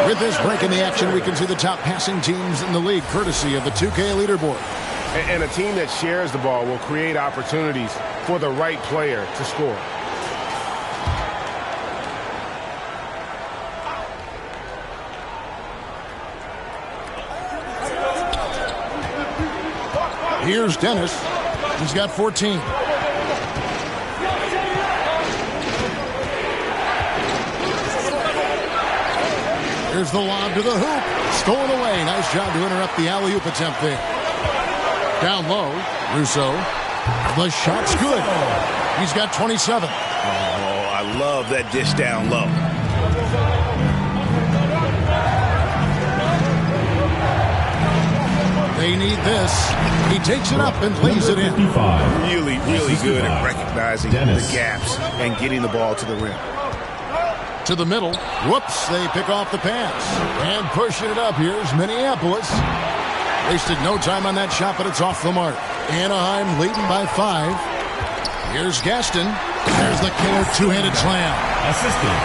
With this break in the action, we can see the top passing teams in the league, courtesy of the 2K leaderboard.
And a team that shares the ball will create opportunities for the right player to score.
Here's Dennis. He's got 14. Here's the lob to the hoop. Stolen away. Nice job to interrupt the alley-oop attempt there. Down low, Russo. The shot's good. He's got 27.
Oh, I love that dish down low.
They need this. He takes it up and lays it in.
Really, really good at recognizing the gaps and getting the ball to the rim.
To the middle. Whoops, they pick off the pass. And pushing it up, here's Minneapolis. Wasted no time on that shot, but it's off the mark. Anaheim leading by 5. Here's Gaston. There's the killer two-handed slam.
Assistant.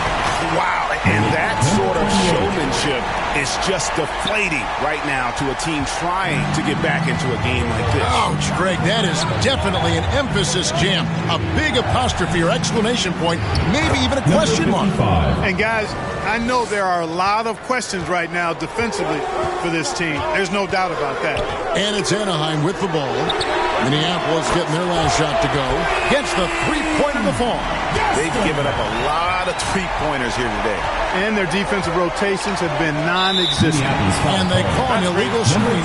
Wow, and that sort of showmanship is just deflating right now to a team trying to get back into a game like this.
Ouch, Greg, that is definitely an emphasis jam. A big apostrophe or exclamation point, maybe even a question mark.
And guys, I know there are a lot of questions right now defensively for this team. There's no doubt about that.
And it's Anaheim with the ball. Minneapolis getting their last shot to go. Gets the three-pointer to fall.
They've given up a lot of three-pointers here today. And their defensive rotations have been non-existent.
And they call an illegal screen.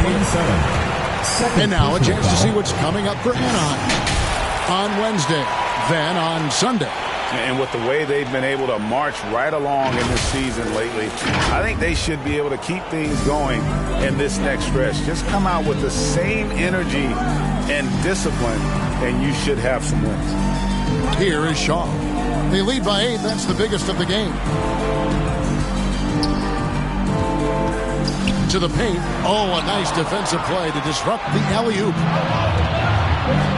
And now a chance to see what's coming up for Anaheim on Wednesday, then on Sunday.
And with the way they've been able to march right along in this season lately, I think they should be able to keep things going in this next stretch. Just come out with the same energy and discipline, and you should have some wins.
Here is Shaw. They lead by 8. That's the biggest of the game. To the paint. Oh, a nice defensive play to disrupt the alley-oop.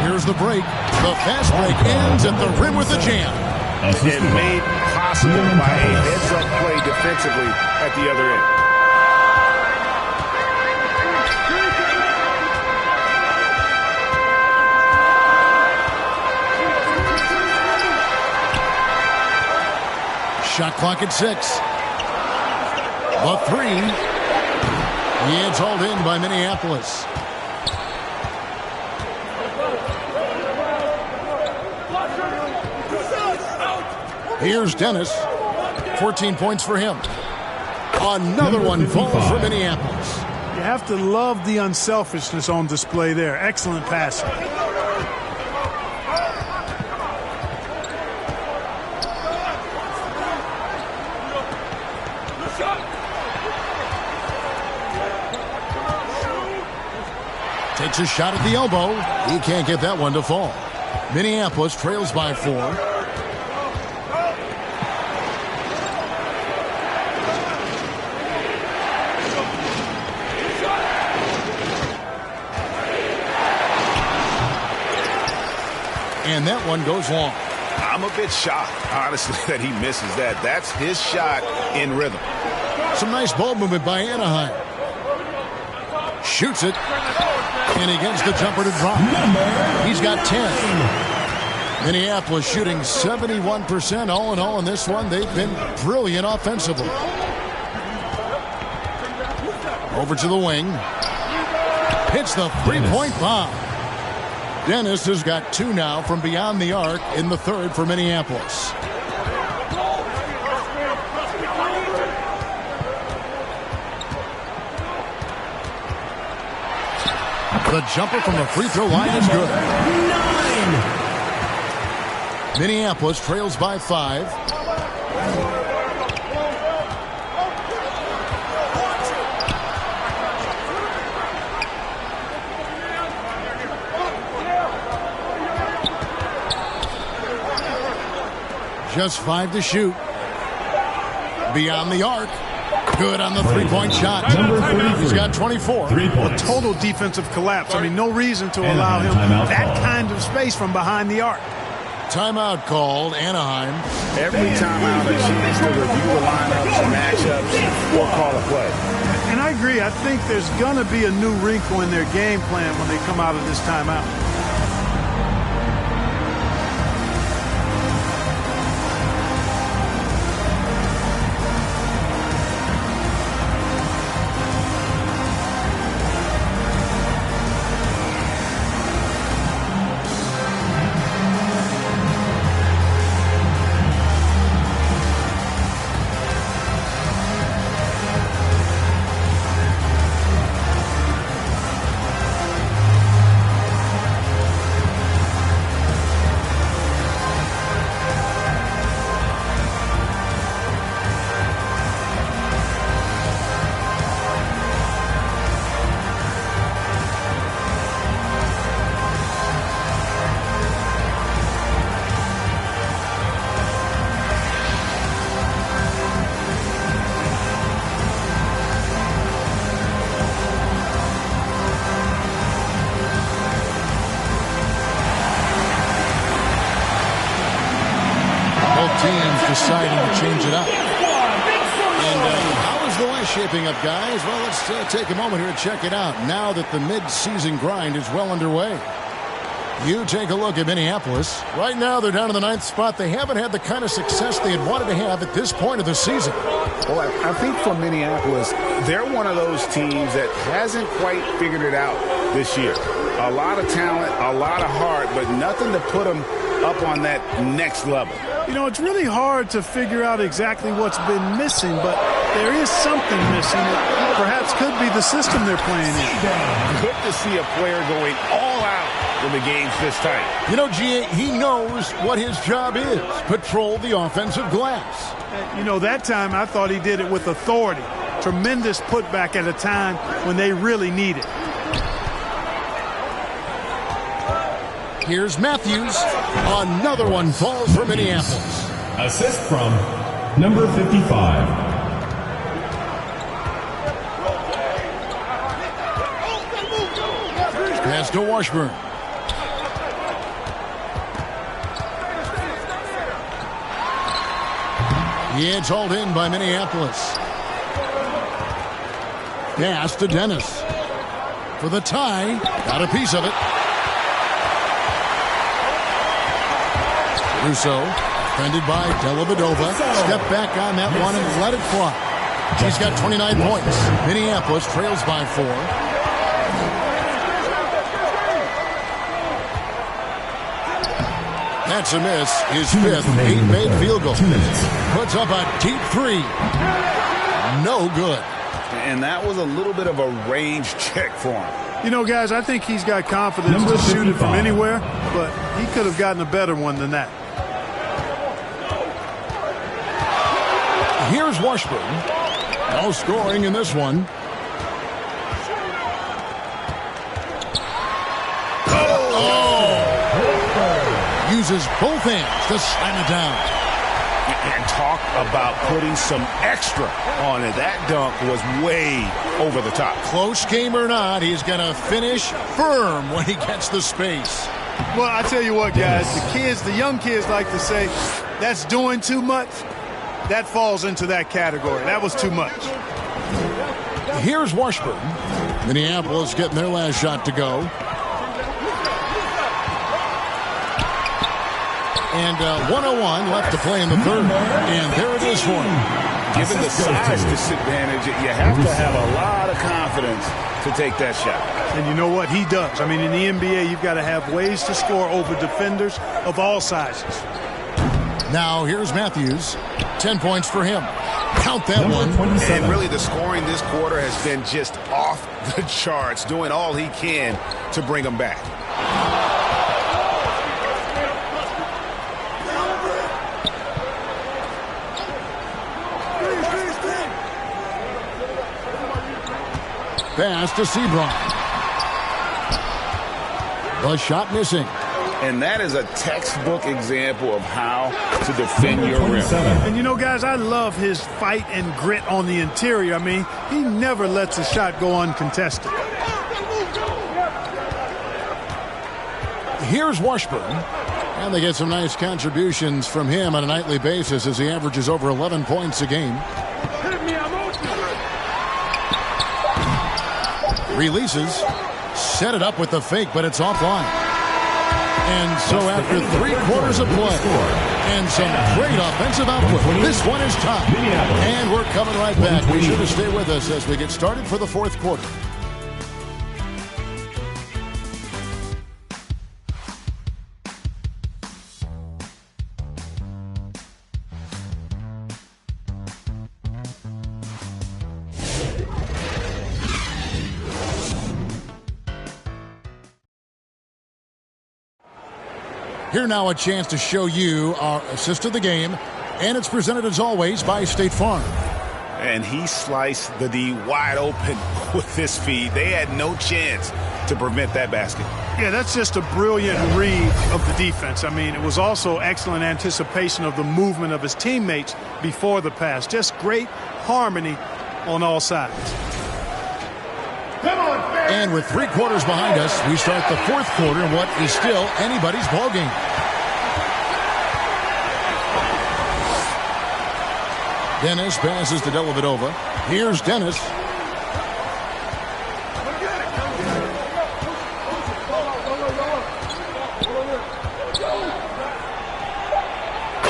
Here's the break. The fast break ends at the rim with a jam.
And made possible by a heads-up play defensively at the other end.
Shot clock at 6. The 3. It's hauled in by Minneapolis. Here's Dennis. 14 points for him. Another one falls for Minneapolis.
You have to love the unselfishness on display there. Excellent passing.
Takes a shot at the elbow. He can't get that one to fall. Minneapolis trails by 4. And that one goes long.
I'm a bit shocked, honestly, that he misses that. That's his shot in rhythm.
Some nice ball movement by Anaheim. Shoots it. And he gets the jumper to drop. He's got 10. Minneapolis shooting 71% all in all in this one. They've been brilliant offensively. Over to the wing. Hits the three-point bomb. Dennis has got 2 now from beyond the arc in the third for Minneapolis. The jumper from the free throw line is good. 9. Minneapolis trails by 5. Just 5 to shoot. Beyond the arc. Good on the three-point shot. He's got 24.
A total defensive collapse. I mean, no reason to allow him that kind of space from behind the arc.
Timeout called, Anaheim.
Every timeout, a chance to review the lineups, matchups, or call a play.
And I agree. I think there's going to be a new wrinkle in their game plan when they come out of this timeout.
Teams deciding to change it up. And how is the West shaping up, guys? Well, let's take a moment here to check it out now that the mid-season grind is well underway. You take a look at Minneapolis. Right now, they're down in the 9th spot. They haven't had the kind of success they had wanted to have at this point of the season.
Well, I think for Minneapolis, they're one of those teams that hasn't quite figured it out this year. A lot of talent, a lot of heart, but nothing to put them up on that next level.
You know, it's really hard to figure out exactly what's been missing, but there is something missing that perhaps could be the system they're playing in.
Good to see a player going all out when the game's this tight.
You know, G.A., he knows what his job is. Patrol the offensive glass.
You know, that time I thought he did it with authority. Tremendous putback at a time when they really need it.
Here's Matthews. Another one falls for Minneapolis.
Assist from number 55.
Pass to Washburn. It's hauled in by Minneapolis. Pass to Dennis. For the tie. Got a piece of it. Russo, defended by Dellavedova. Step back on that one and let it fly. He's got 29 points. Minneapolis trails by 4. That's a miss. His 5th 8-made field goal. Puts up a deep 3. No good.
And that was a little bit of a range check for him.
You know, guys, I think he's got confidence to shoot it from anywhere, but he could have gotten a better one than that.
Here's Washburn. No scoring in this one. Uses both hands to slam it down.
And talk about putting some extra on it. That dunk was way over the top.
Close game or not, he's going to finish firm when he gets the space.
Well, I tell you what, guys, the young kids like to say, that's doing too much. That falls into that category. That was too much.
Here's Washburn. Minneapolis getting their last shot to go. And 1:01 left to play in the third. And there it is for him.
Given the size disadvantage, you have to have a lot of confidence to take that shot.
And you know what? He does. I mean, in the NBA, you've got to have ways to score over defenders of all sizes.
Now, here's Matthews. 10 points for him. Count that one.
And really, the scoring this quarter has been just off the charts, doing all he can to bring them back.
Pass to Sebron. The shot missing.
And that is a textbook example of how to defend your rim.
And you know, guys, I love his fight and grit on the interior. I mean, he never lets a shot go uncontested.
Here's Washburn. And they get some nice contributions from him on a nightly basis as he averages over 11 points a game. Releases. Set it up with the fake, but it's offline. And so after 3 quarters of play and some great offensive output, this one is tied. And we're coming right back. Be sure to stay with us as we get started for the fourth quarter. Here now a chance to show you our assist of the game, and it's presented as always by State Farm.
And he sliced the D wide open with this feed. They had no chance to prevent that basket.
Yeah, that's just a brilliant read of the defense. I mean, it was also excellent anticipation of the movement of his teammates before the pass. Just great harmony on all sides.
And with 3 quarters behind us, we start the fourth quarter in what is still anybody's ballgame. Dennis passes to Dellavedova. Here's Dennis.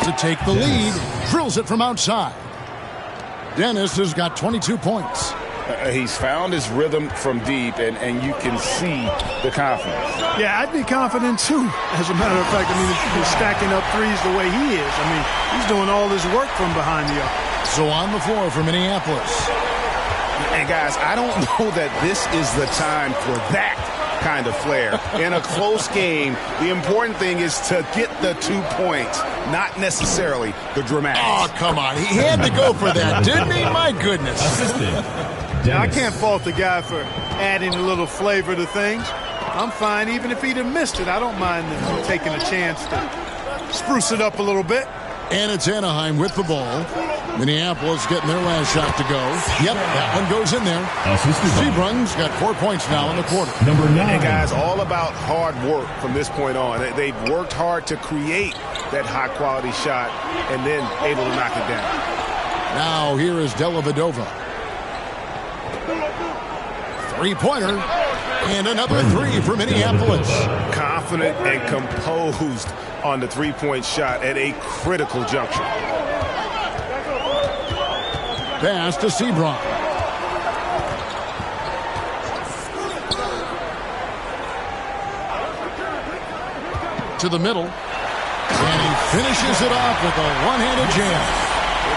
To take the lead, drills it from outside. Dennis has got 22 points.
He's found his rhythm from deep, and you can see the confidence.
Yeah, I'd be confident, too, as a matter of fact. I mean, if he's stacking up threes the way he is. I mean, he's doing all his work from behind the arc.
So on the floor for Minneapolis.
And, guys, I don't know that this is the time for that kind of flair. In a close game, the important thing is to get the 2 points, not necessarily the dramatics.
Oh, come on. He had to go for that, didn't he? My goodness.
I can't fault the guy for adding a little flavor to things. I'm fine. Even if he'd have missed it, I don't mind taking a chance to spruce it up a little bit.
And it's Anaheim with the ball. Minneapolis getting their last shot to go. Yep, that one goes in there. Sebron's got 4 points now in the quarter.
Number 9.
And guys, all about hard work from this point on. They've worked hard to create that high-quality shot and then able to knock it down.
Now here is Dellavedova. 3-pointer. And another 3 for Minneapolis.
Confident and composed on the 3-point shot at a critical juncture.
Pass to Sebron. To the middle. And he finishes it off with a one-handed jam.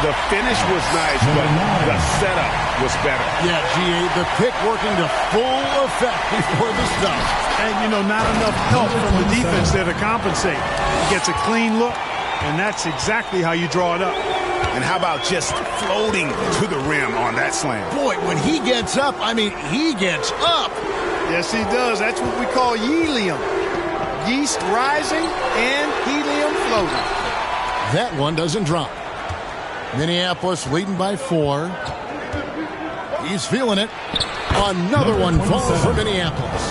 The finish was nice, but the setup was better.
Yeah, G.A., the pick working to full effect before the stop.
And, you know, not enough help from the defense there to compensate. He gets a clean look, and that's exactly how you draw it up.
And how about just floating to the rim on that slam?
Boy, when he gets up, I mean, he gets up.
Yes, he does. That's what we call helium. Yeast rising and helium floating.
That one doesn't drop. Minneapolis leading by 4. He's feeling it. Another one falls for Minneapolis.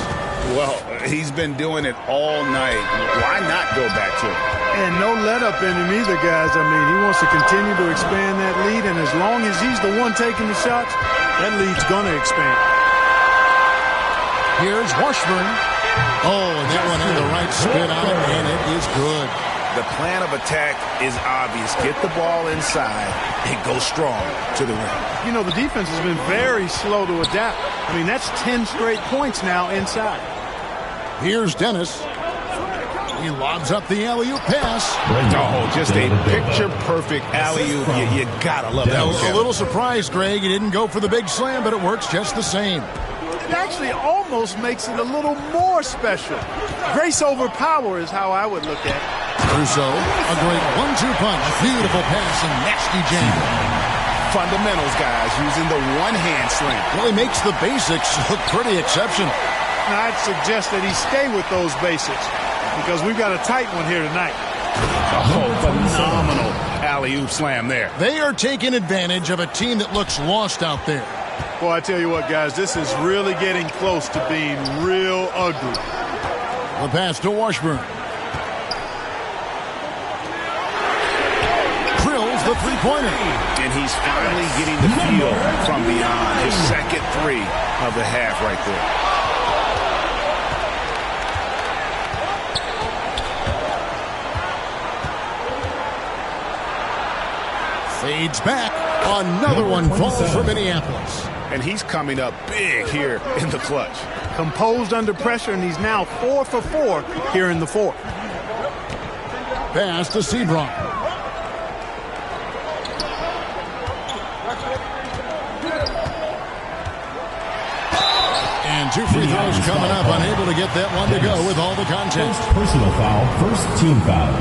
Well, he's been doing it all night. Why not go back to it?
And no let-up in him either, guys. I mean, he wants to continue to expand that lead, and as long as he's the one taking the shots, that lead's going to expand.
Here's Washburn. Oh, and that one had the right spin on it, and it is good.
The plan of attack is obvious. Get the ball inside and go strong to the rim.
You know, the defense has been very slow to adapt. I mean, that's 10 straight points now inside.
Here's Dennis. He lobs up the alley-oop pass.
Oh, just a picture-perfect alley-oop. You gotta love that.
I was a little surprised, Greg. He didn't go for the big slam, but it works just the same.
It actually almost makes it a little more special. Grace over power is how I would look at it.
Russo, a great 1-2 punch. Beautiful pass and nasty jam.
Fundamentals, guys, using the one-hand slam.
Well, he makes the basics look pretty exceptional.
Now, I'd suggest that he stay with those basics because we've got a tight one here tonight.
Oh, phenomenal alley-oop slam there.
They are taking advantage of a team that looks lost out there.
Well, I tell you what, guys, this is really getting close to being real ugly.
The pass to Washburn. Drills the three-pointer.
And he's finally getting the feel from beyond. His second three of the half right
there. Fades back. Another one falls for Minneapolis.
And he's coming up big here in the clutch.
Composed under pressure, and he's now 4 for 4 here in the fourth.
Pass to Sebron. And 2 free throws coming up. Unable to get that one to go with all the contact.
First personal foul, first team foul.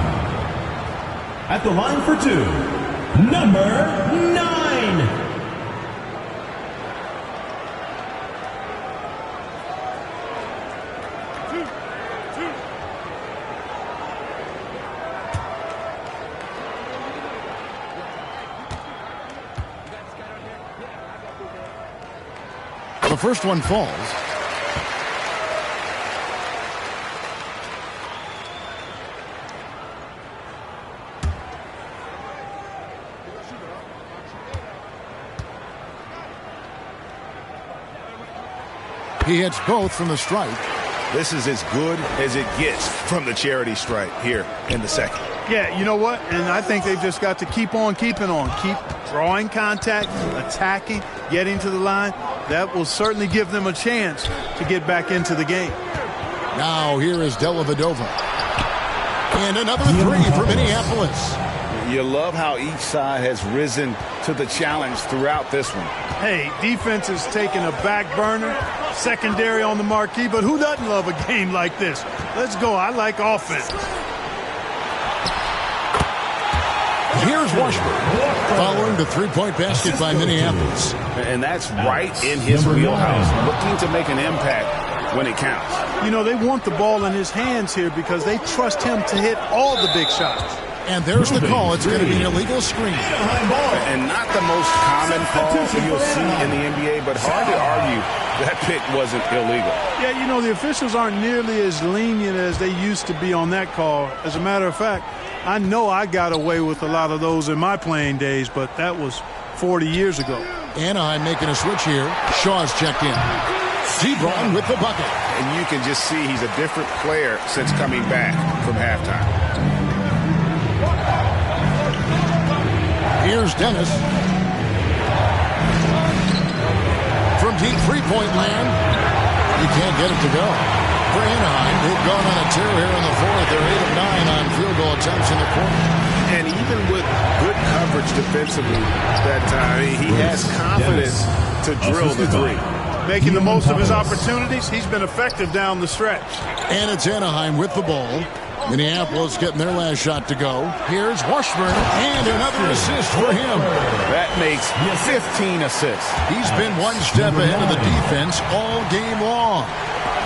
At the line for 2, number 9.
The first one falls. He hits both from the stripe.
This is as good as it gets from the charity stripe here in the second.
Yeah, you know what? And I think they've just got to keep on keeping on. Keep drawing contact, attacking, getting to the line. That will certainly give them a chance to get back into the game.
Now here is Dellavedova. And another three for Minneapolis.
You love how each side has risen to the challenge throughout this one.
Hey, defense is taking a back burner, secondary on the marquee, but who doesn't love a game like this? Let's go. I like offense.
Here's Washburn following the three-point basket by Minneapolis.
And that's right in his wheelhouse, looking to make an impact when it counts.
You know, they want the ball in his hands here because they trust him to hit all the big shots.
And there's the call. It's going to be an illegal screen.
And not the most common call you'll see in the NBA, but hard to argue that pick wasn't illegal.
Yeah, you know, the officials aren't nearly as lenient as they used to be on that call. As a matter of fact, I know I got away with a lot of those in my playing days, but that was 40 years ago.
Anaheim making a switch here. Shaw's checked in. Sebron with the bucket.
And you can just see he's a different player since coming back from halftime.
Here's Dennis. From deep three-point land. You can't get it to go. For Anaheim, they've gone on a tear here in the fourth. They're 8 of 9 on field goal attempts in the quarter.
And even with good coverage defensively that time, he has confidence to drill the three.
Making the most of his opportunities. He's been effective down the stretch.
And it's Anaheim with the ball. Minneapolis getting their last shot to go. Here's Washburn, and another assist for him.
That makes 15 assists.
He's been one step ahead of the defense all game long.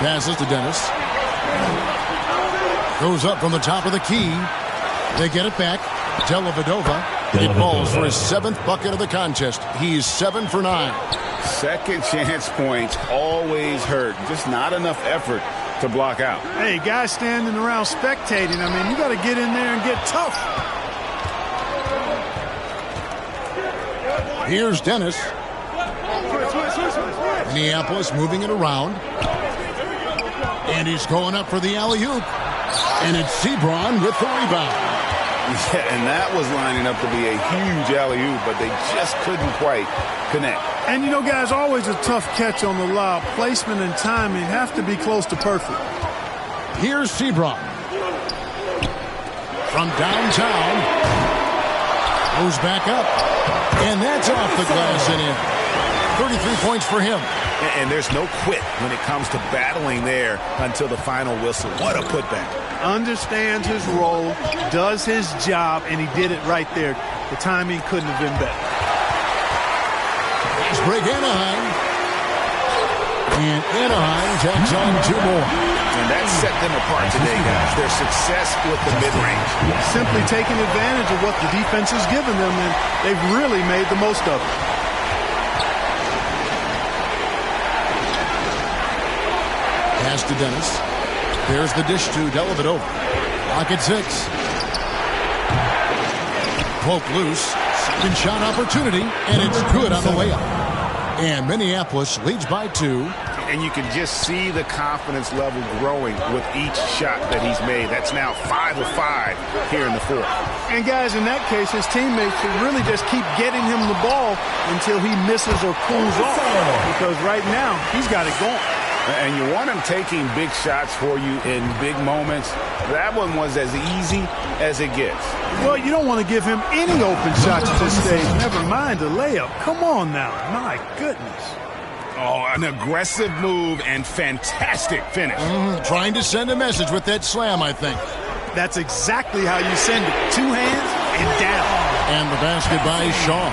Passes to Dennis. Goes up from the top of the key. They get it back. Dellavedova. It falls for his 7th bucket of the contest. He's 7 for 9.
Second chance points always hurt. Just not enough effort
to block out.
Hey, guys standing around spectating. I mean, you got to get in there and get tough.
Here's Dennis. Minneapolis moving it around. And he's going up for the alley-oop. And it's Sebron with the rebound.
Yeah, and that was lining up to be a huge alley-oop, but they just couldn't quite connect.
And, you know, guys, always a tough catch on the lob. Placement and timing have to be close to perfect.
Here's Sebron. From downtown. Goes back up. And that's off the glass and in. 33 points for him.
And there's no quit when it comes to battling there until the final whistle. What a putback.
Understands his role, does his job, and he did it right there. The timing couldn't have been better.
Let's break Anaheim. And Anaheim takes on 2 more.
And that set them apart today, guys. Their success with the mid-range.
Simply taking advantage of what the defense has given them, and they've really made the most of it.
Pass to Dennis. There's the dish to Dellavedova. Lock at 6. Poke loose. Second shot opportunity, and it's good on the layup. And Minneapolis leads by 2.
And you can just see the confidence level growing with each shot that he's made. That's now 5 of 5 here in the 4th.
And, guys, in that case, his teammates should really just keep getting him the ball until he misses or cools off. Because right now, he's got it going.
And you want him taking big shots for you in big moments. That one was as easy as it gets.
Well, you don't want to give him any open shots at this stage. Never mind a layup. Come on now. My goodness.
Oh, an aggressive move and fantastic finish.
Trying to send a message with that slam, I think.
That's exactly how you send it. 2 hands and down.
And the basket by Shaw.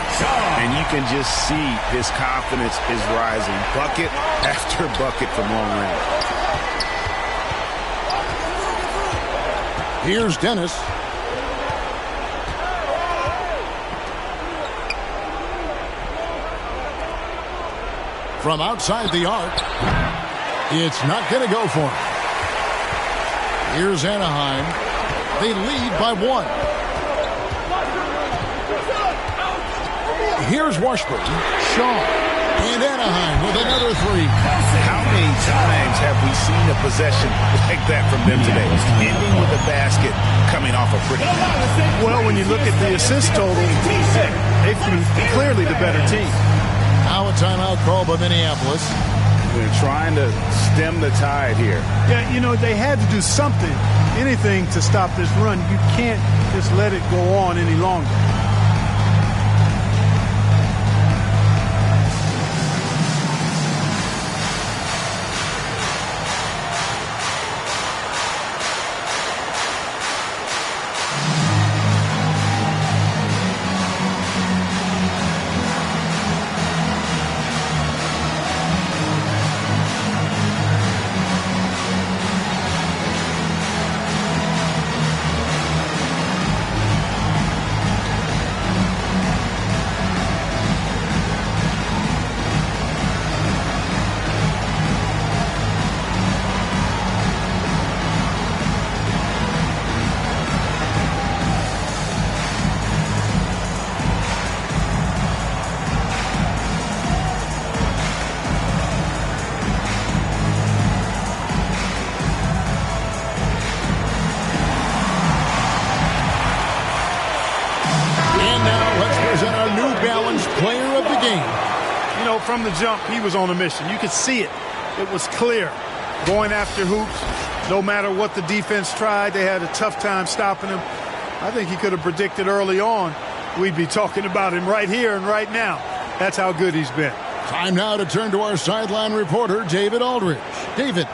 And you can just see his confidence is rising. Bucket after bucket from long range.
Here's Dennis. From outside the arc. It's not going to go for him. Here's Anaheim. They lead by 1. Here's Washburn, Shaw, and Anaheim with another 3.
How many times have we seen a possession like that from them today? Ending with a basket coming off a pretty.
Well, when you look at the assist total, they've been clearly the better team.
Now a timeout call by Minneapolis.
They're trying to stem the tide here.
Yeah, you know, they had to do something, anything to stop this run. You can't just let it go on any longer. From the jump, he was on a mission. You could see it. It was clear. Going after hoops, no matter what the defense tried, they had a tough time stopping him. I think he could have predicted early on we'd be talking about him right here and right now. That's how good he's been.
Time now to turn to our sideline reporter, David Aldridge. David.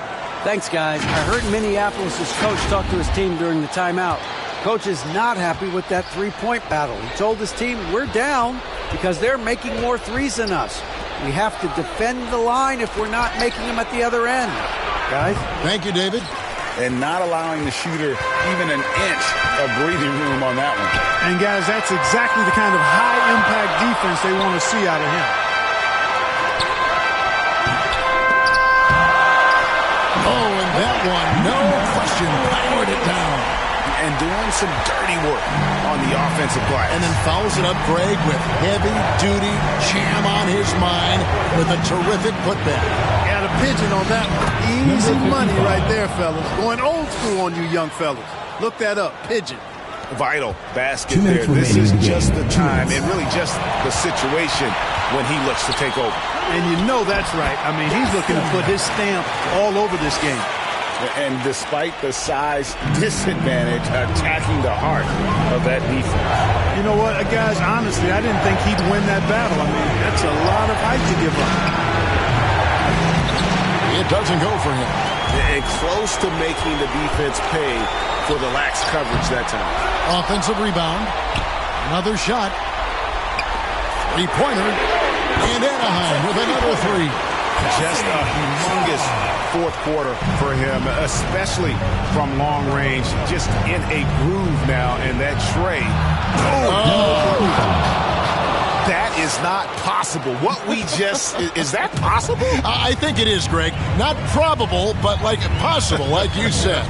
Thanks, guys. I heard Minneapolis' coach talk to his team during the timeout. Coach is not happy with that 3-point battle. He told his team, we're down because they're making more threes than us. We have to defend the line if we're not making them at the other end. Guys?
Thank you, David.
And not allowing the shooter even an inch of breathing room on that one.
And, guys, that's exactly the kind of high-impact defense they want to see out of him.
Oh, and that one, no question, powered it down.
And doing some dirty work on the offensive glass.
And then fouls it up, Greg, with heavy-duty jam on his mind with a terrific putback.
Got a pigeon on that one. Easy money right there, fellas. Going old school on you young fellas. Look that up, pigeon.
Vital basket there. This is just the time and really just the situation when he looks to take over.
And you know that's right. I mean, he's looking to put his stamp all over this game.
And despite the size disadvantage, attacking the heart of that defense.
You know what, guys, honestly, I didn't think he'd win that battle. I mean, that's a lot of height to give up.
It doesn't go for him.
And close to making the defense pay for the lax coverage that time.
Offensive rebound. Another shot. Three-pointer. And Anaheim with another three.
Just a humongous fourth quarter for him, especially from long range. Just in a groove now, and that tray. That is not possible. What we just, is that possible?
I think it is, Greg. Not probable, but like possible, like you said.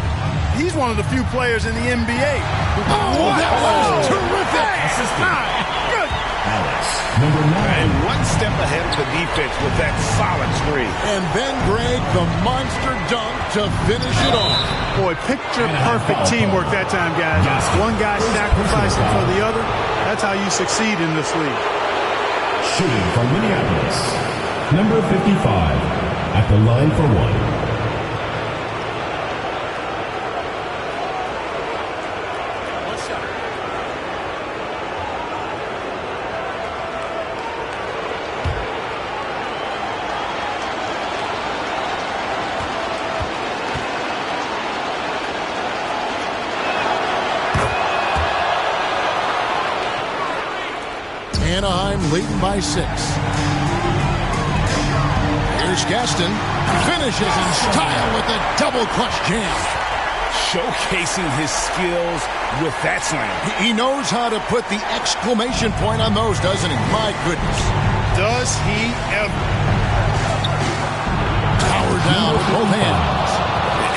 He's one of the few players in the NBA.
Oh, that was terrific.
Good.
Number 9.
And one step ahead of the defense with that solid screen.
And then, Greg, the monster dunk to finish it off.
Boy, picture-perfect teamwork that time, guys. One guy sacrificing for the other. That's how you succeed in this league.
Shooting from Minneapolis, number 55, at the line for one.
Anaheim leading by 6. Here's Gaston. Finishes in style with a double clutch jam.
Showcasing his skills with that slam.
He knows how to put the exclamation point on those, doesn't he? My goodness.
Does he ever?
Power down with both hands.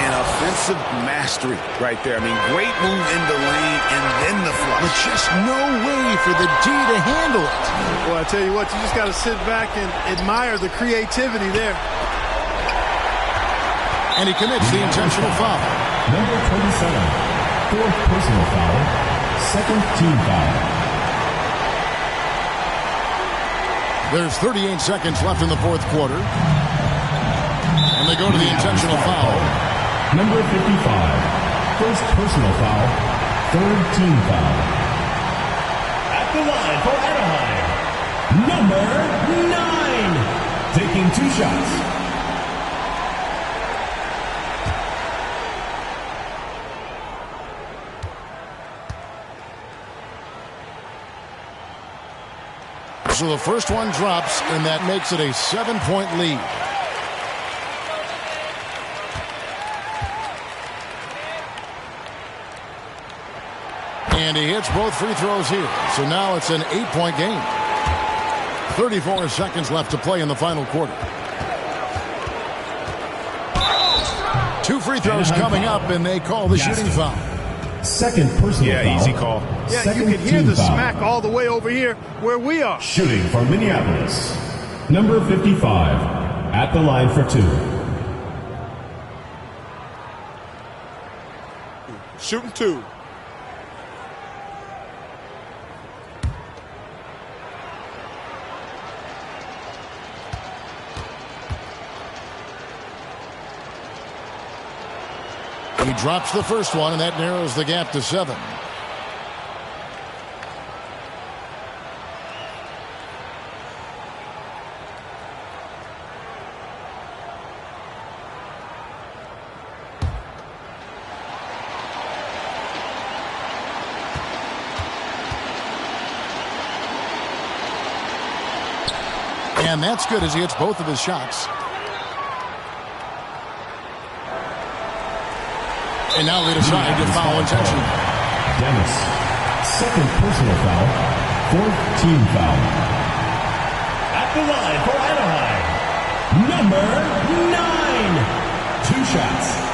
An offensive mastery right there. I mean, great move in the lane and then the flush.
But just no way for the D to handle it.
Well, I tell you what, you just got to sit back and admire the creativity there.
And he commits the intentional foul.
Number 27, fourth personal foul, second team foul.
There's 38 seconds left in the fourth quarter. And they go to the intentional foul.
Number 55, first personal foul, third team foul. At the line for Anaheim, number 9, taking 2 shots.
So the first one drops, and that makes it a 7-point lead. And he hits both free throws here. So now it's an 8-point game. 34 seconds left to play in the final quarter. 2 free throws coming up, and they call the shooting foul.
Second personal foul.
Easy call.
Yeah,
Second
you can hear the
foul.
smack all the way over here where we are.
Shooting for Minneapolis, number 55, at the line for 2.
Shooting 2.
He drops the first one, and that narrows the gap to 7. And that's good as he hits both of his shots. And now they decide to foul intentionally.
Dennis, second personal foul, fourth team foul. At the line for Anaheim, number 9, 2 shots.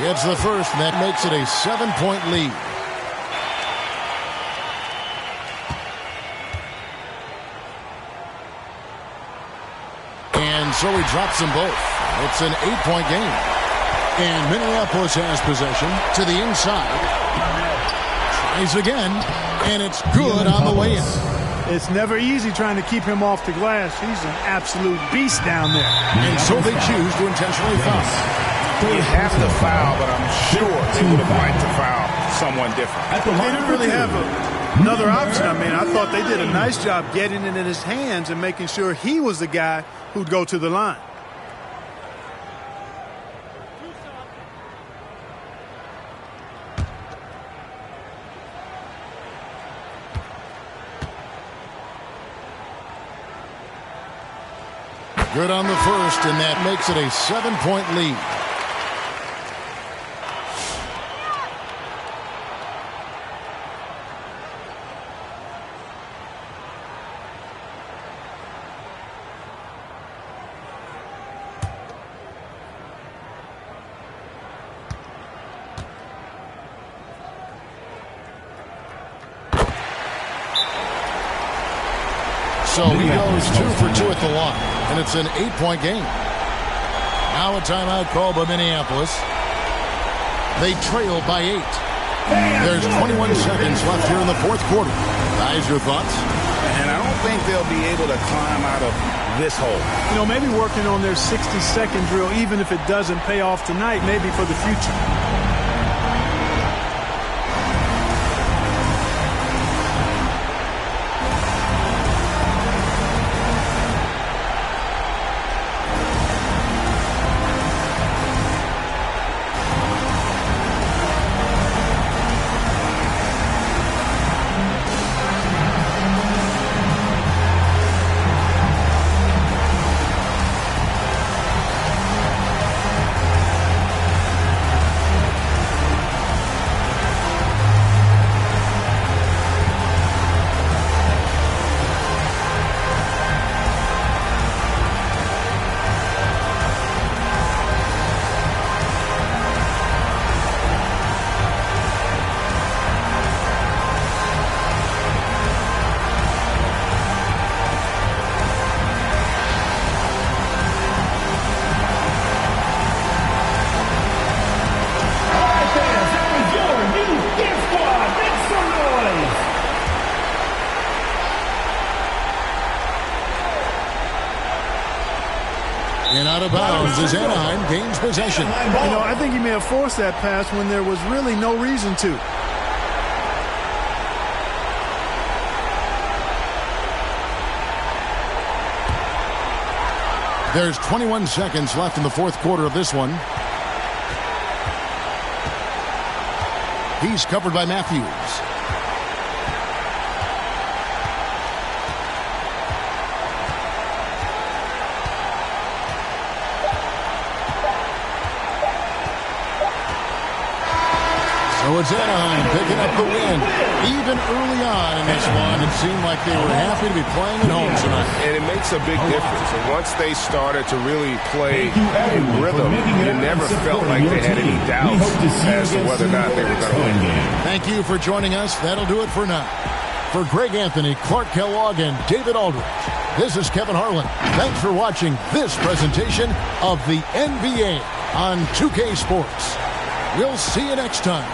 Gets the first, and that makes it a 7-point lead. And so he drops them both. It's an 8-point game. And Minneapolis has possession to the inside. Tries again, and it's good on the way in.
It's never easy trying to keep him off the glass. He's an absolute beast down there.
And so they choose to intentionally foul.
You have to foul, but I'm sure they would have liked to foul someone different.
They didn't really have another option. I mean, I thought they did a nice job getting it in his hands and making sure he was the guy who'd go to the line.
Good on the first, and that makes it a 7-point lead. So he goes 2 for 2 at the line, and it's an 8-point game. Now a timeout called by Minneapolis. They trail by 8. There's 21 seconds left here in the fourth quarter. Guys, your thoughts?
And I don't think they'll be able to climb out of this hole.
You know, maybe working on their 60-second drill, even if it doesn't pay off tonight, maybe for the future.
And out of bounds as Anaheim gains possession.
You know, I think he may have forced that pass when there was really no reason to.
There's 21 seconds left in the fourth quarter of this one. He's covered by Matthews. So it's Anaheim picking up the win. Even early on in this one, it seemed like they were happy to be playing at home tonight.
And it makes a big difference. And once they started to really play in rhythm, you never felt like they had any doubts as to whether or not they were going to win.
Thank you for joining us. That'll do it for now. For Greg Anthony, Clark Kellogg, and David Aldridge, this is Kevin Harlan. Thanks for watching this presentation of the NBA on 2K Sports. We'll see you next time.